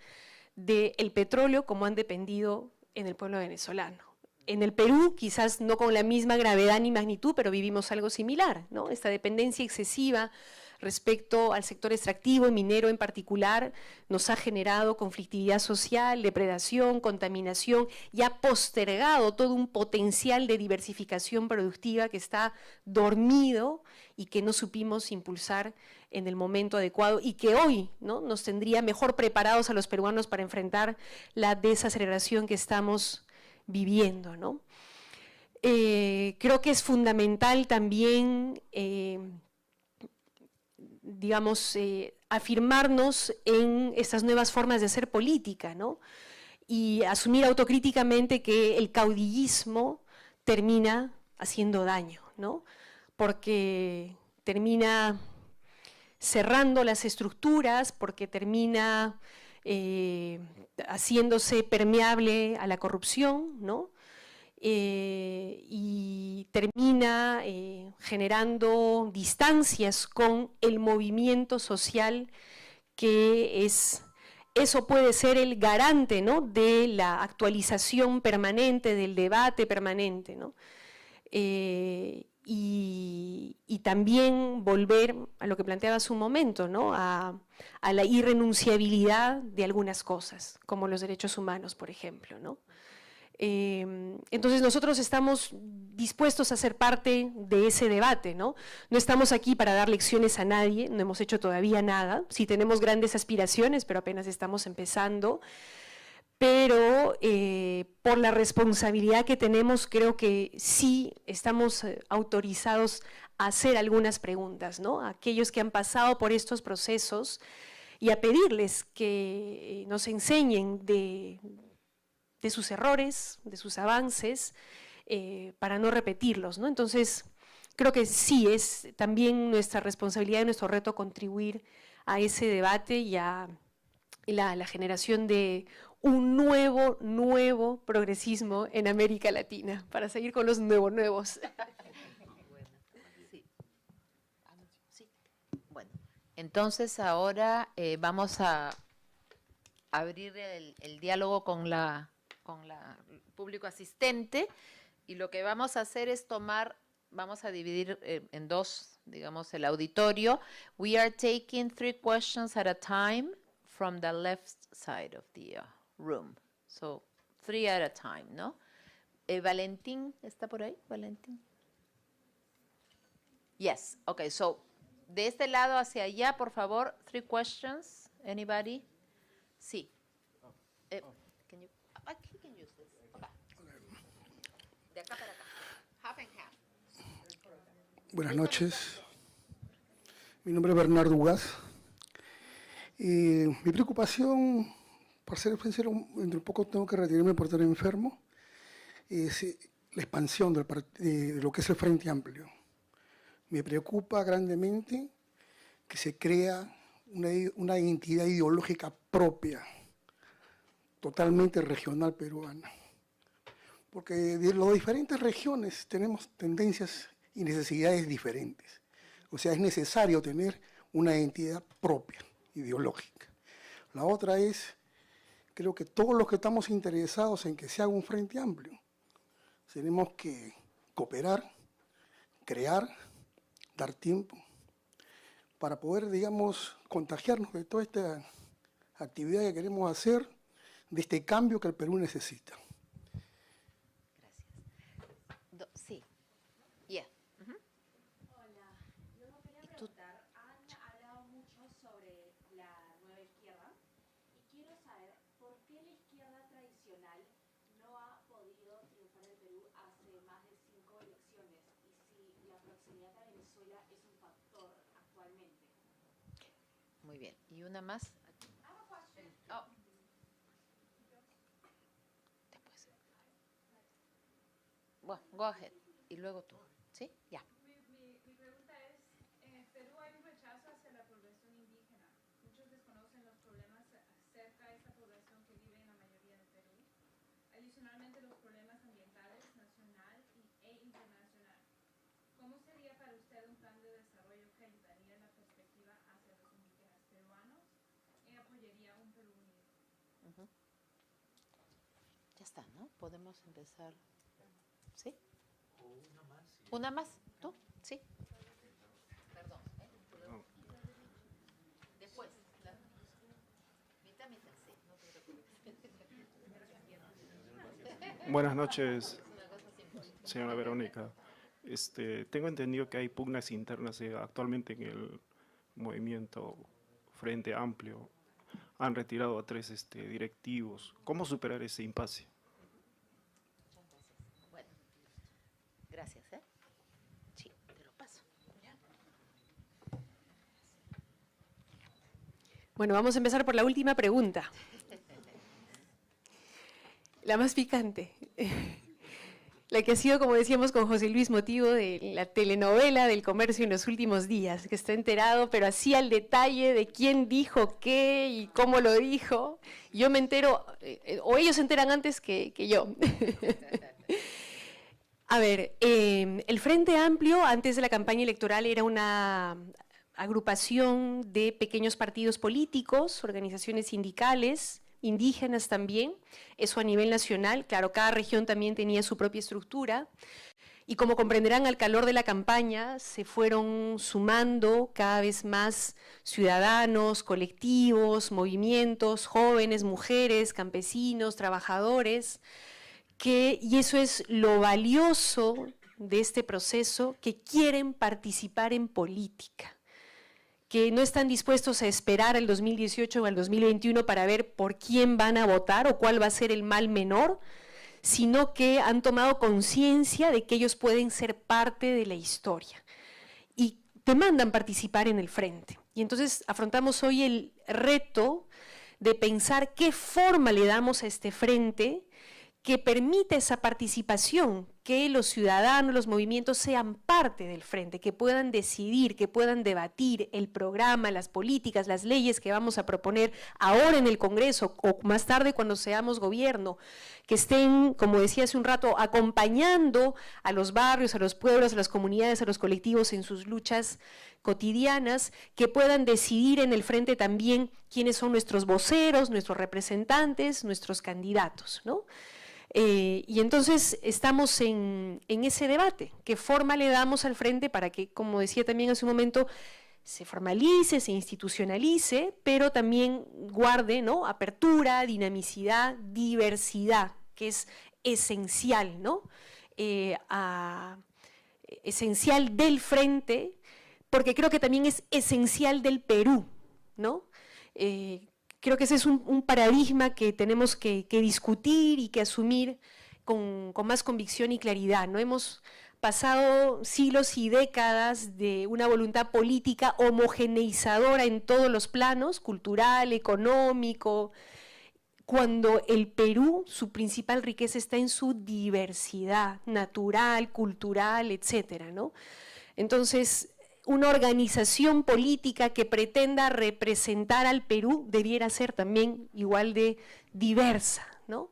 E: del petróleo como han dependido en el pueblo venezolano. En el Perú, quizás no con la misma gravedad ni magnitud, pero vivimos algo similar, ¿no? Esta dependencia excesiva respecto al sector extractivo, minero en particular, nos ha generado conflictividad social, depredación, contaminación y ha postergado todo un potencial de diversificación productiva que está dormido y que no supimos impulsar en el momento adecuado y que hoy, ¿no?, nos tendría mejor preparados a los peruanos para enfrentar la desaceleración que estamos viviendo, ¿no? Creo que es fundamental también digamos, afirmarnos en estas nuevas formas de hacer política, ¿no? Y asumir autocríticamente que el caudillismo termina haciendo daño, ¿no? Porque termina cerrando las estructuras, porque termina haciéndose permeable a la corrupción, ¿no? Y termina generando distancias con el movimiento social que es, eso puede ser el garante, ¿no?, de la actualización permanente, del debate permanente, ¿no? Y también volver a lo que planteaba hace un momento, ¿no?, a la irrenunciabilidad de algunas cosas, como los derechos humanos, por ejemplo, ¿no? Entonces nosotros estamos dispuestos a ser parte de ese debate, ¿no? No estamos aquí para dar lecciones a nadie, no hemos hecho todavía nada, sí tenemos grandes aspiraciones, pero apenas estamos empezando, pero por la responsabilidad que tenemos creo que sí estamos autorizados a hacer algunas preguntas, ¿no? A aquellos que han pasado por estos procesos y a pedirles que nos enseñen de sus errores, de sus avances, para no repetirlos, ¿no? Entonces, creo que sí es también nuestra responsabilidad y nuestro reto contribuir a ese debate y a la generación de un nuevo progresismo en América Latina, para seguir con los nuevos.
B: Bueno, entonces ahora vamos a abrir el diálogo con el público asistente, y lo que vamos a hacer es vamos a dividir en dos, digamos, el auditorio. We are taking 3 questions at a time from the left side of the room. So, 3 at a time, ¿no? Valentín, ¿está por ahí? Valentín. Yes, okay, so, de este lado hacia allá, por favor, 3 questions. Anybody? Sí. Can you use this? Okay. De acá para acá. Half and half.
F: Buenas noches. Mi nombre es Bernardo Ugaz. Mi preocupación, para ser sincero, dentro de poco tengo que retirarme por estar enfermo, es la expansión de lo que es el Frente Amplio. Me preocupa grandemente que se crea una identidad ideológica propia, totalmente regional peruana. Porque de las diferentes regiones tenemos tendencias y necesidades diferentes. O sea, es necesario tener una identidad propia, ideológica. La otra es, creo que todos los que estamos interesados en que se haga un Frente Amplio, tenemos que cooperar, crear, dar tiempo, para poder, digamos, contagiarnos de toda esta actividad que queremos hacer, de este cambio que el Perú necesita.
B: Gracias. Sí. Yeah.
G: Hola, yo no quería preguntar, han hablado mucho sobre la nueva izquierda y quiero saber por qué la izquierda tradicional no ha podido triunfar en el Perú hace más de 5 elecciones y si la proximidad a Venezuela es un factor actualmente.
B: Muy bien. ¿Y una más? Oh. Después. Bueno, go ahead. Y luego tú. ¿Sí? Ya.
H: Mi pregunta es, en el Perú hay un rechazo hacia la población indígena. Muchos desconocen los problemas acerca de esta población que vive en la mayoría del Perú. Adicionalmente, los problemas ambientales nacional e internacional. ¿Cómo sería para usted un plan de desarrollo que ayudaría en la perspectiva hacia los indígenas peruanos y apoyaría un Perú unido?
B: Ya está, ¿no? Podemos empezar. ¿Sí? ¿Una más? ¿Tú? Sí. Perdón. Después. Mitad, mitad, sí. No te preocupes.
I: Buenas noches, señora Verónica. Tengo entendido que hay pugnas internas actualmente en el movimiento Frente Amplio. Han retirado a 3 directivos. ¿Cómo superar ese impasse?
B: Bueno, gracias, ¿eh? Sí, te lo paso.
E: Bueno, vamos a empezar por la última pregunta. La más picante. La que ha sido, como decíamos con José Luis, motivo de la telenovela del comercio en los últimos días, que está enterado, pero así al detalle de quién dijo qué y cómo lo dijo. Yo me entero, o ellos se enteran antes que yo. A ver, el Frente Amplio, antes de la campaña electoral, era una agrupación de pequeños partidos políticos, organizaciones sindicales, indígenas también, eso a nivel nacional. Claro, cada región también tenía su propia estructura. Y como comprenderán, al calor de la campaña se fueron sumando cada vez más ciudadanos, colectivos, movimientos, jóvenes, mujeres, campesinos, trabajadores, y eso es lo valioso de este proceso, que quieren participar en política, que no están dispuestos a esperar al 2018 o al 2021 para ver por quién van a votar o cuál va a ser el mal menor, sino que han tomado conciencia de que ellos pueden ser parte de la historia y demandan participar en el frente. Y entonces afrontamos hoy el reto de pensar qué forma le damos a este frente que permite esa participación, que los ciudadanos, los movimientos sean parte del frente, que puedan decidir, que puedan debatir el programa, las políticas, las leyes que vamos a proponer ahora en el Congreso o más tarde cuando seamos gobierno, que estén, como decía hace un rato, acompañando a los barrios, a los pueblos, a las comunidades, a los colectivos en sus luchas cotidianas, que puedan decidir en el frente también quiénes son nuestros voceros, nuestros representantes, nuestros candidatos, ¿no? Y entonces estamos en ese debate, ¿qué forma le damos al frente para que, como decía también hace un momento, se formalice, se institucionalice, pero también guarde, ¿no?, apertura, dinamicidad, diversidad, que es esencial, ¿no?, esencial del frente, porque creo que también es esencial del Perú, ¿no? Creo que ese es un paradigma que tenemos que discutir y que asumir con más convicción y claridad, ¿no? Hemos pasado siglos y décadas de una voluntad política homogeneizadora en todos los planos, cultural, económico, cuando el Perú, su principal riqueza está en su diversidad natural, cultural, etcétera, ¿no? Entonces, una organización política que pretenda representar al Perú debiera ser también igual de diversa, ¿no?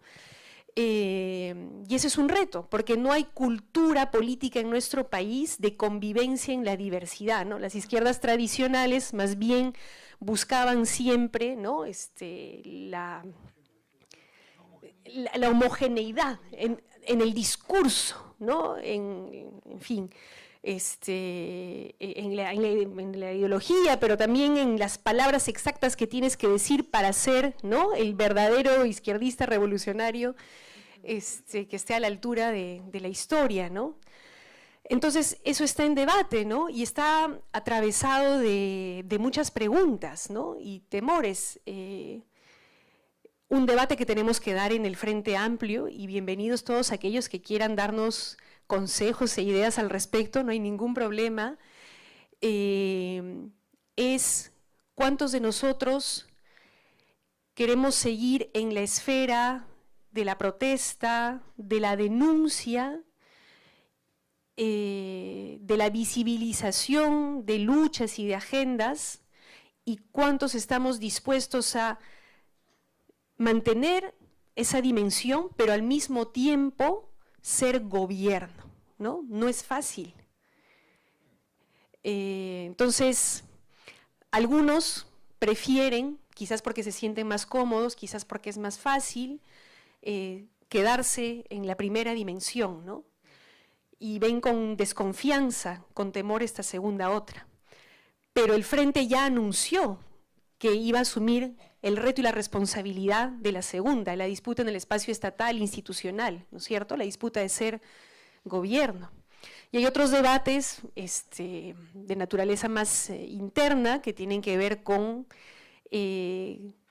E: Y ese es un reto, porque no hay cultura política en nuestro país de convivencia en la diversidad, ¿no? Las izquierdas tradicionales más bien buscaban siempre, ¿no? La homogeneidad en el discurso, ¿no? En fin, en la ideología, pero también en las palabras exactas que tienes que decir para ser, ¿no?, el verdadero izquierdista revolucionario que esté a la altura de la historia, ¿no? Entonces, eso está en debate, ¿no? Y está atravesado de muchas preguntas, ¿no?, y temores. Un debate que tenemos que dar en el Frente Amplio, y bienvenidos todos aquellos que quieran darnos consejos e ideas al respecto, no hay ningún problema, es cuántos de nosotros queremos seguir en la esfera de la protesta, de la denuncia, de la visibilización de luchas y de agendas, y cuántos estamos dispuestos a mantener esa dimensión, pero al mismo tiempo ser gobierno, ¿no? No es fácil. Entonces, algunos prefieren, quizás porque se sienten más cómodos, quizás porque es más fácil, quedarse en la primera dimensión, ¿no? Y ven con desconfianza, con temor esta segunda otra. Pero el Frente ya anunció que iba a asumir el reto y la responsabilidad de la segunda, la disputa en el espacio estatal, institucional, ¿no es cierto?, la disputa de ser gobierno. Y hay otros debates de naturaleza más interna que tienen que ver con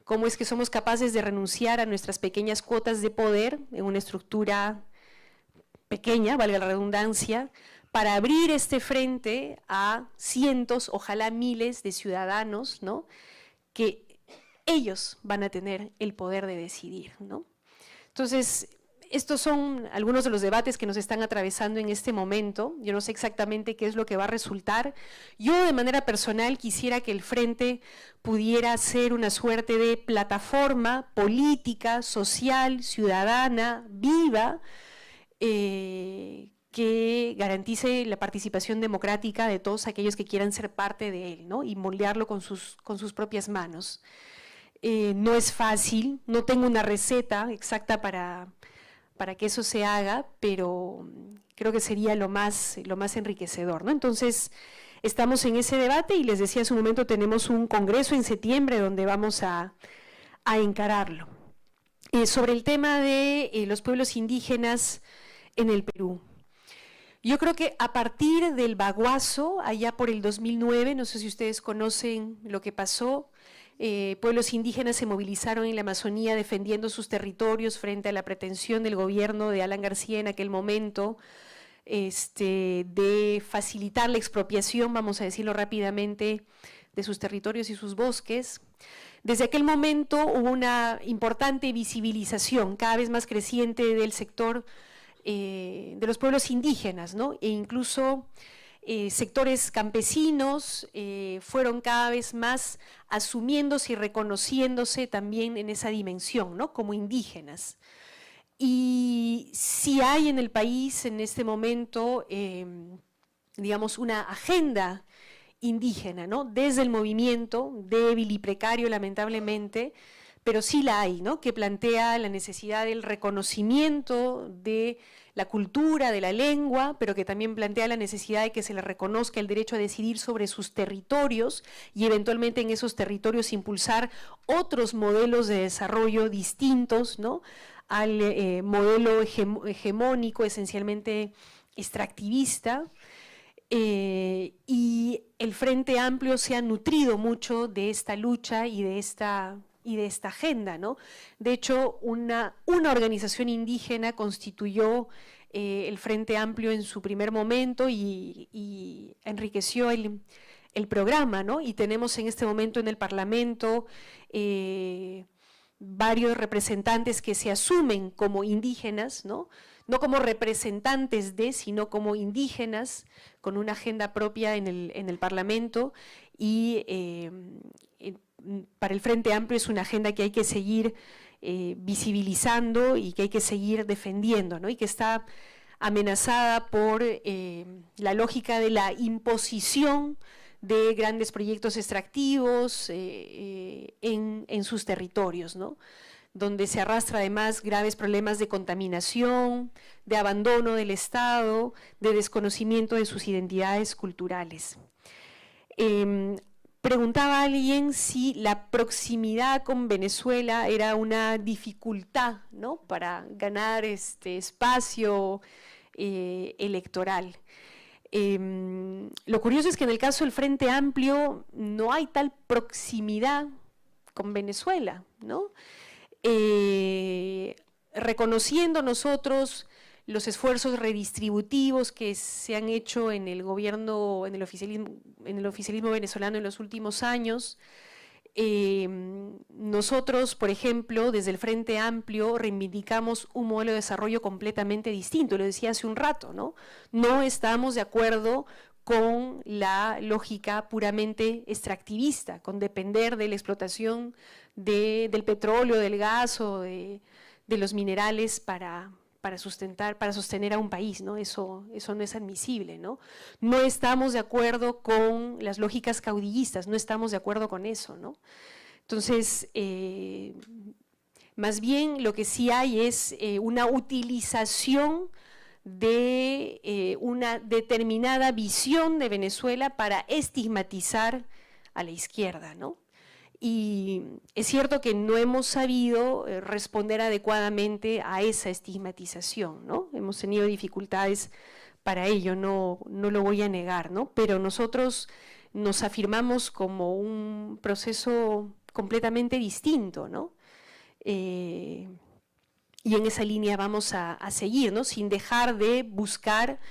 E: cómo es que somos capaces de renunciar a nuestras pequeñas cuotas de poder en una estructura pequeña, valga la redundancia, para abrir este frente a cientos, ojalá miles de ciudadanos, ¿no?, que ellos van a tener el poder de decidir, ¿no? Entonces, estos son algunos de los debates que nos están atravesando en este momento. Yo no sé exactamente qué es lo que va a resultar. Yo, de manera personal, quisiera que el Frente pudiera ser una suerte de plataforma política, social, ciudadana, viva, que garantice la participación democrática de todos aquellos que quieran ser parte de él, ¿no?, y moldearlo con sus propias manos. No es fácil, no tengo una receta exacta para que eso se haga, pero creo que sería lo más enriquecedor, ¿no? Entonces, estamos en ese debate y les decía hace un momento, tenemos un congreso en septiembre donde vamos a encararlo. Sobre el tema de los pueblos indígenas en el Perú. Yo creo que a partir del Baguazo, allá por el 2009, no sé si ustedes conocen lo que pasó, pueblos indígenas se movilizaron en la Amazonía defendiendo sus territorios frente a la pretensión del gobierno de Alan García en aquel momento de facilitar la expropiación, vamos a decirlo rápidamente, de sus territorios y sus bosques. Desde aquel momento hubo una importante visibilización cada vez más creciente del sector de los pueblos indígenas, ¿no? E incluso sectores campesinos fueron cada vez más asumiéndose y reconociéndose también en esa dimensión, ¿no?, como indígenas. Y si hay en el país en este momento, digamos, una agenda indígena, ¿no?, desde el movimiento, débil y precario lamentablemente, pero sí la hay, ¿no?, que plantea la necesidad del reconocimiento de la cultura, de la lengua, pero que también plantea la necesidad de que se le reconozca el derecho a decidir sobre sus territorios y eventualmente en esos territorios impulsar otros modelos de desarrollo distintos, ¿no?, al modelo hegemónico, esencialmente extractivista. Y el Frente Amplio se ha nutrido mucho de esta lucha y de esta agenda, ¿no? De hecho, una organización indígena constituyó el Frente Amplio en su primer momento y enriqueció el programa, ¿no? Y tenemos en este momento en el Parlamento varios representantes que se asumen como indígenas, ¿no? No como representantes de, sino como indígenas, con una agenda propia en el Parlamento, y para el Frente Amplio es una agenda que hay que seguir visibilizando y que hay que seguir defendiendo, ¿no? Y que está amenazada por la lógica de la imposición de grandes proyectos extractivos en sus territorios, ¿no? Donde se arrastra además graves problemas de contaminación, de abandono del Estado, de desconocimiento de sus identidades culturales. Preguntaba a alguien si la proximidad con Venezuela era una dificultad, ¿no?, para ganar este espacio electoral. Lo curioso es que en el caso del Frente Amplio no hay tal proximidad con Venezuela, ¿no? Reconociendo nosotros los esfuerzos redistributivos que se han hecho en el gobierno, en el oficialismo venezolano en los últimos años, nosotros, por ejemplo, desde el Frente Amplio reivindicamos un modelo de desarrollo completamente distinto, lo decía hace un rato, ¿no? No estamos de acuerdo con la lógica puramente extractivista, con depender de la explotación del petróleo, del gas o de los minerales para sostener a un país, ¿no? Eso no es admisible, ¿no? No estamos de acuerdo con las lógicas caudillistas, no estamos de acuerdo con eso, ¿no? Entonces, más bien lo que sí hay es una utilización de una determinada visión de Venezuela para estigmatizar a la izquierda, ¿no? Y es cierto que no hemos sabido responder adecuadamente a esa estigmatización, ¿no? Hemos tenido dificultades para ello, no lo voy a negar, ¿no? Pero nosotros nos afirmamos como un proceso completamente distinto, ¿no? Y en esa línea vamos a seguir, ¿no? Sin dejar de buscar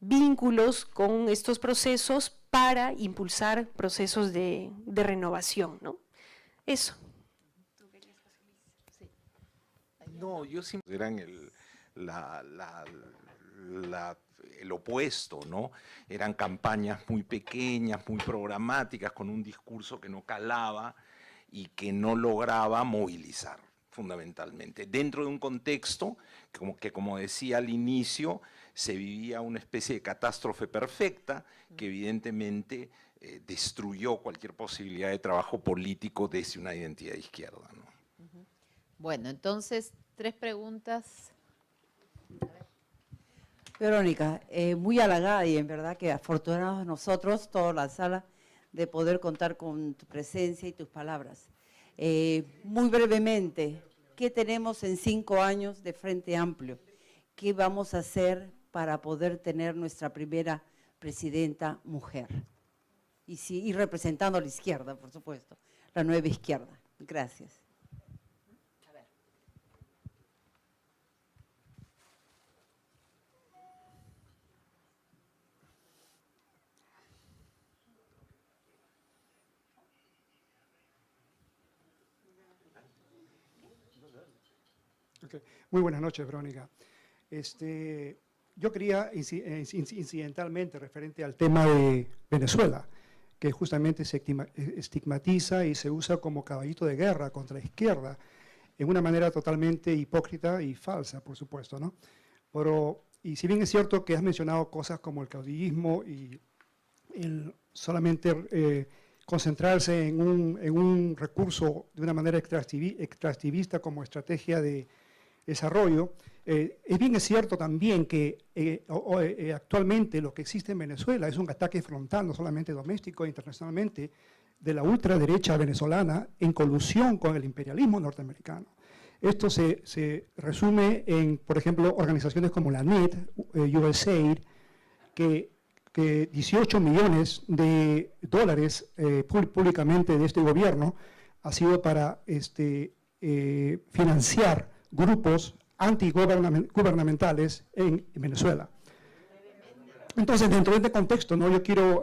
E: vínculos con estos procesos para impulsar procesos de renovación, ¿no? Eso.
C: No, yo siempre eran el opuesto, ¿no? Eran campañas muy pequeñas, muy programáticas, con un discurso que no calaba y que no lograba movilizar, fundamentalmente, dentro de un contexto que, como decía al inicio, se vivía una especie de catástrofe perfecta que evidentemente destruyó cualquier posibilidad de trabajo político desde una identidad de izquierda, ¿no?
B: Bueno, entonces, 3 preguntas.
J: Verónica, muy halagada y en verdad que afortunados nosotros, toda la sala, de poder contar con tu presencia y tus palabras. Muy brevemente, ¿qué tenemos en 5 años de Frente Amplio? ¿Qué vamos a hacer para poder tener nuestra primera presidenta mujer? Y representando a la izquierda, por supuesto, la nueva izquierda. Gracias.
B: A ver.
K: Okay. Muy buenas noches, Verónica. Yo quería, incidentalmente, referente al tema de Venezuela, que justamente se estigmatiza y se usa como caballito de guerra contra la izquierda, en una manera totalmente hipócrita y falsa, por supuesto, ¿no? Y si bien es cierto que has mencionado cosas como el caudillismo y el solamente concentrarse en un recurso de una manera extractivista como estrategia de desarrollo, es bien es cierto también que actualmente lo que existe en Venezuela es un ataque frontal, no solamente doméstico e internacionalmente, de la ultraderecha venezolana en colusión con el imperialismo norteamericano. Esto se resume en, por ejemplo, organizaciones como la NED, USAID, que 18 millones de dólares públicamente de este gobierno ha sido para financiar grupos antigubernamentales en Venezuela. Entonces, dentro de este contexto, ¿no? Yo quiero,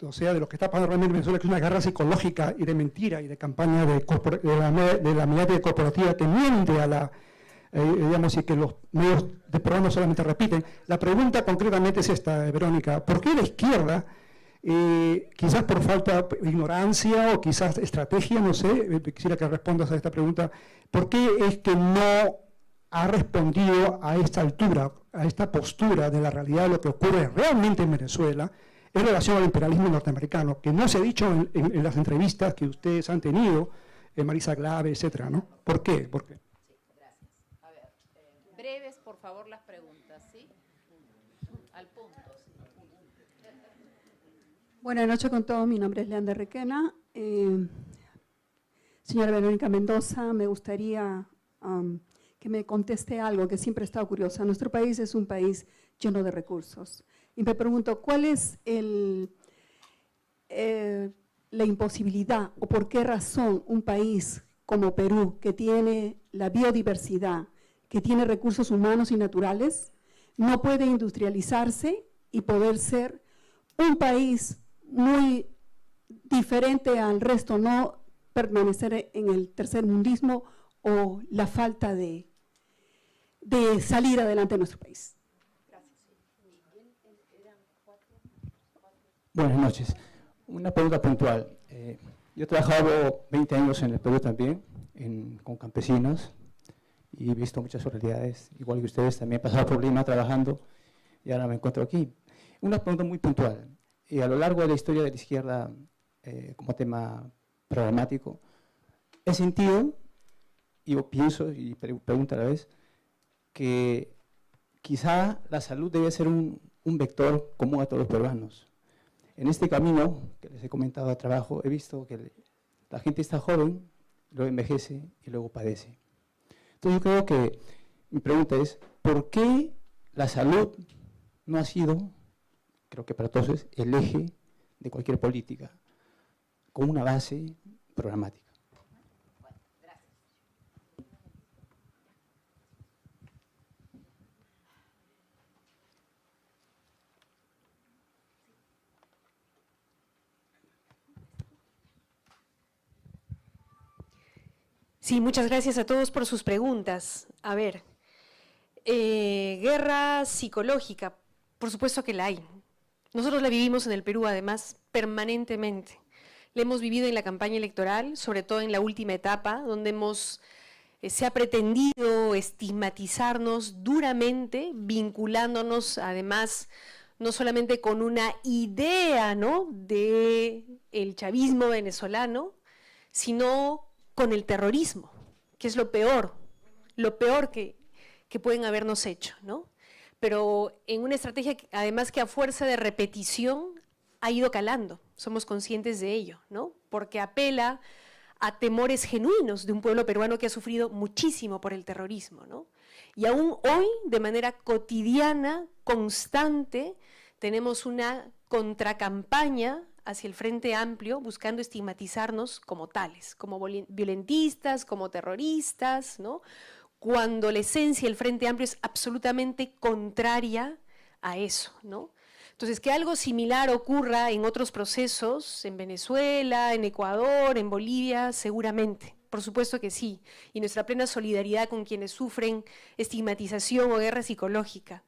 K: o sea, de lo que está pasando realmente en Venezuela, que es una guerra psicológica y de mentira y de campaña de la media corporativa que miente a la, digamos, y que los medios de programa no solamente repiten. La pregunta concretamente es esta, Verónica: ¿por qué la izquierda, quizás por falta de ignorancia o quizás estrategia, no sé, quisiera que respondas a esta pregunta, ¿por qué es que no ha respondido a esta altura, a esta postura de la realidad de lo que ocurre realmente en Venezuela en relación al imperialismo norteamericano, que no se ha dicho en las entrevistas que ustedes han tenido, Marisa Glave, etcétera, ¿no? ¿Por qué? ¿Por qué?
B: Sí, gracias. A ver, breves, por favor, las preguntas, ¿sí? Al punto, sí.
L: Buenas noches con todos, mi nombre es Leandra Requena. Señora Verónica Mendoza, me gustaría que me conteste algo que siempre he estado curiosa. Nuestro país es un país lleno de recursos. Y me pregunto, ¿cuál es la imposibilidad o por qué razón un país como Perú, que tiene la biodiversidad, que tiene recursos humanos y naturales, no puede industrializarse y poder ser un país muy diferente al resto, no permanecer en el tercermundismo o la falta de salir adelante de nuestro país?
M: Buenas noches. Una pregunta puntual. Yo he trabajado 20 años en el Perú también, con campesinos, y he visto muchas realidades, igual que ustedes. También he pasado por Lima trabajando y ahora me encuentro aquí. Una pregunta muy puntual. A lo largo de la historia de la izquierda, como tema programático, he sentido, y yo pienso y pregunto a la vez, que quizá la salud debe ser un vector común a todos los peruanos. En este camino que les he comentado de trabajo, he visto que la gente está joven, luego envejece y luego padece. Entonces yo creo que mi pregunta es, ¿por qué la salud no ha sido, creo que para todos es, el eje de cualquier política, con una base programática?
E: Sí, muchas gracias a todos por sus preguntas. A ver, guerra psicológica, por supuesto que la hay. Nosotros la vivimos en el Perú, además, permanentemente. La hemos vivido en la campaña electoral, sobre todo en la última etapa, donde se ha pretendido estigmatizarnos duramente, vinculándonos, además, no solamente con una idea, ¿no?, del chavismo venezolano, sino con el terrorismo, que es lo peor que pueden habernos hecho, ¿no? Pero en una estrategia, además, que a fuerza de repetición ha ido calando, somos conscientes de ello, ¿no? Porque apela a temores genuinos de un pueblo peruano que ha sufrido muchísimo por el terrorismo, ¿no? Y aún hoy, de manera cotidiana, constante, tenemos una contracampaña hacia el Frente Amplio, buscando estigmatizarnos como tales, como violentistas, como terroristas, ¿no?, cuando la esencia del Frente Amplio es absolutamente contraria a eso, ¿no? Entonces, que algo similar ocurra en otros procesos, en Venezuela, en Ecuador, en Bolivia, seguramente, por supuesto que sí, y nuestra plena solidaridad con quienes sufren estigmatización o guerra psicológica.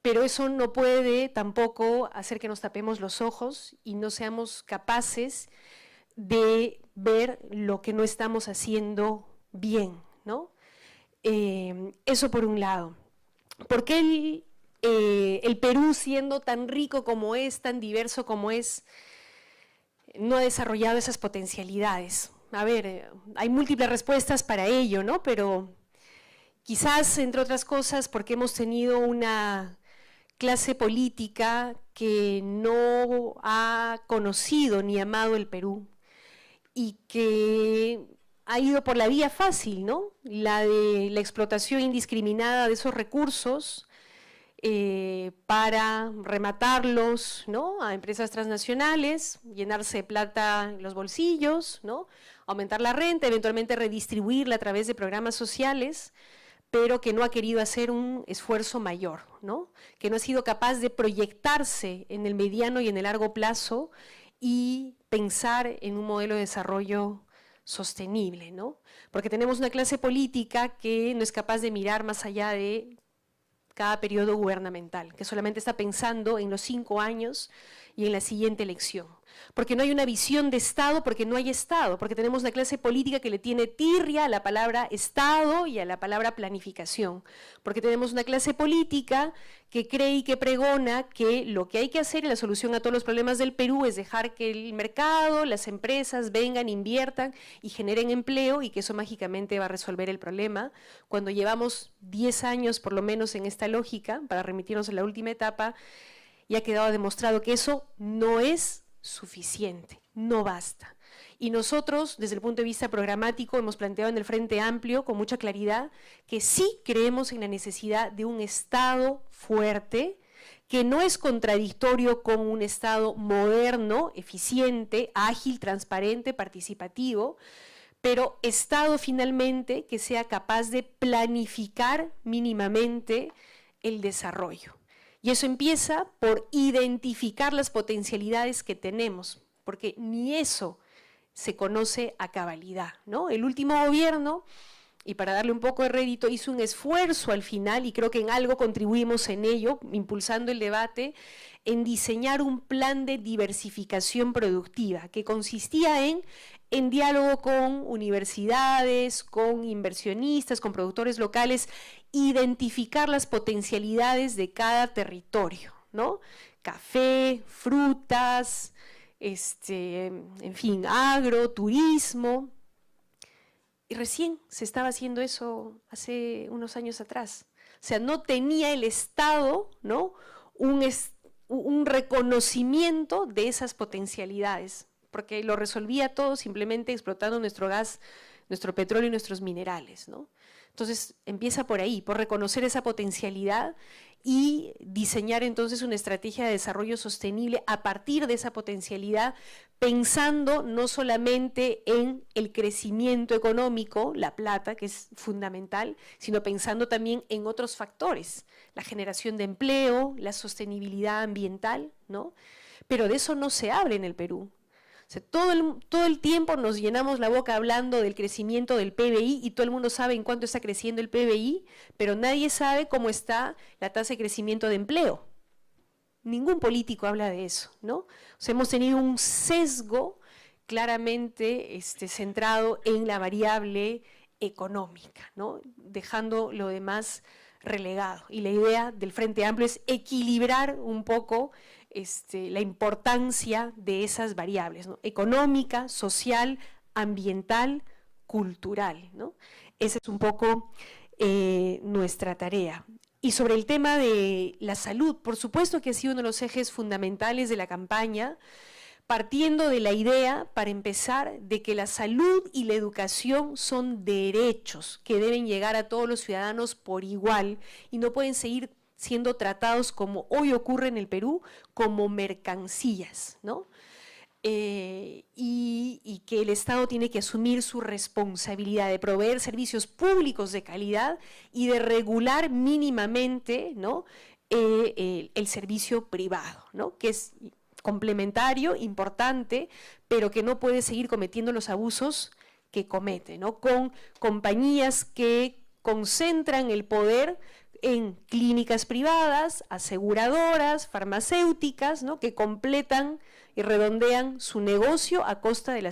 E: Pero eso no puede tampoco hacer que nos tapemos los ojos y no seamos capaces de ver lo que no estamos haciendo bien, ¿no? Eso por un lado. ¿Por qué el Perú, siendo tan rico como es, tan diverso como es, no ha desarrollado esas potencialidades? A ver, hay múltiples respuestas para ello, ¿no? Pero quizás, entre otras cosas, porque hemos tenido una clase política que no ha conocido ni amado el Perú y que ha ido por la vía fácil, ¿no? La de la explotación indiscriminada de esos recursos para rematarlos, ¿no?, a empresas transnacionales, llenarse de plata los bolsillos, ¿no?, aumentar la renta, eventualmente redistribuirla a través de programas sociales, pero que no ha querido hacer un esfuerzo mayor, ¿no? Que no ha sido capaz de proyectarse en el mediano y en el largo plazo y pensar en un modelo de desarrollo sostenible, ¿no? Porque tenemos una clase política que no es capaz de mirar más allá de cada periodo gubernamental, que solamente está pensando en los 5 años y en la siguiente elección. Porque no hay una visión de Estado, porque no hay Estado, porque tenemos una clase política que le tiene tirria a la palabra Estado y a la palabra planificación, porque tenemos una clase política que cree y que pregona que lo que hay que hacer y la solución a todos los problemas del Perú es dejar que el mercado, las empresas vengan, inviertan y generen empleo y que eso mágicamente va a resolver el problema, cuando llevamos 10 años por lo menos en esta lógica, para remitirnos a la última etapa, y ha quedado demostrado que eso no es suficiente, no basta. Y nosotros, desde el punto de vista programático, hemos planteado en el Frente Amplio con mucha claridad que sí creemos en la necesidad de un Estado fuerte, que no es contradictorio con un Estado moderno, eficiente, ágil, transparente, participativo, pero Estado finalmente que sea capaz de planificar mínimamente el desarrollo. Y eso empieza por identificar las potencialidades que tenemos, porque ni eso se conoce a cabalidad, ¿no? El último gobierno, y para darle un poco de rédito, hizo un esfuerzo al final, y creo que en algo contribuimos en ello, impulsando el debate, en diseñar un plan de diversificación productiva, que consistía en diálogo con universidades, con inversionistas, con productores locales, identificar las potencialidades de cada territorio, ¿no? Café, frutas, en fin, agro, turismo. Y recién se estaba haciendo eso hace unos años atrás. O sea, no tenía el Estado, ¿no?, un reconocimiento de esas potencialidades, porque lo resolvía todo simplemente explotando nuestro gas, nuestro petróleo y nuestros minerales, ¿no? Entonces empieza por ahí, por reconocer esa potencialidad y diseñar entonces una estrategia de desarrollo sostenible a partir de esa potencialidad, pensando no solamente en el crecimiento económico, la plata, que es fundamental, sino pensando también en otros factores, la generación de empleo, la sostenibilidad ambiental, ¿no? Pero de eso no se habla en el Perú. O sea, todo el tiempo nos llenamos la boca hablando del crecimiento del PBI y todo el mundo sabe en cuánto está creciendo el PBI, pero nadie sabe cómo está la tasa de crecimiento de empleo. Ningún político habla de eso, ¿no? O sea, hemos tenido un sesgo claramente centrado en la variable económica, ¿no?, dejando lo demás relegado. Y la idea del Frente Amplio es equilibrar un poco la importancia de esas variables, ¿no?, económica, social, ambiental, cultural, ¿no? Esa es un poco nuestra tarea. Y sobre el tema de la salud, por supuesto que ha sido uno de los ejes fundamentales de la campaña, partiendo de la idea, para empezar, de que la salud y la educación son derechos que deben llegar a todos los ciudadanos por igual y no pueden seguir siendo tratados, como hoy ocurre en el Perú, como mercancías, ¿no? Y que el Estado tiene que asumir su responsabilidad de proveer servicios públicos de calidad y de regular mínimamente, ¿no?, el servicio privado, ¿no?, que es complementario, importante, pero que no puede seguir cometiendo los abusos que comete, ¿no?, con compañías que concentran el poder en clínicas privadas, aseguradoras, farmacéuticas, ¿no?, que completan y redondean su negocio a costa de la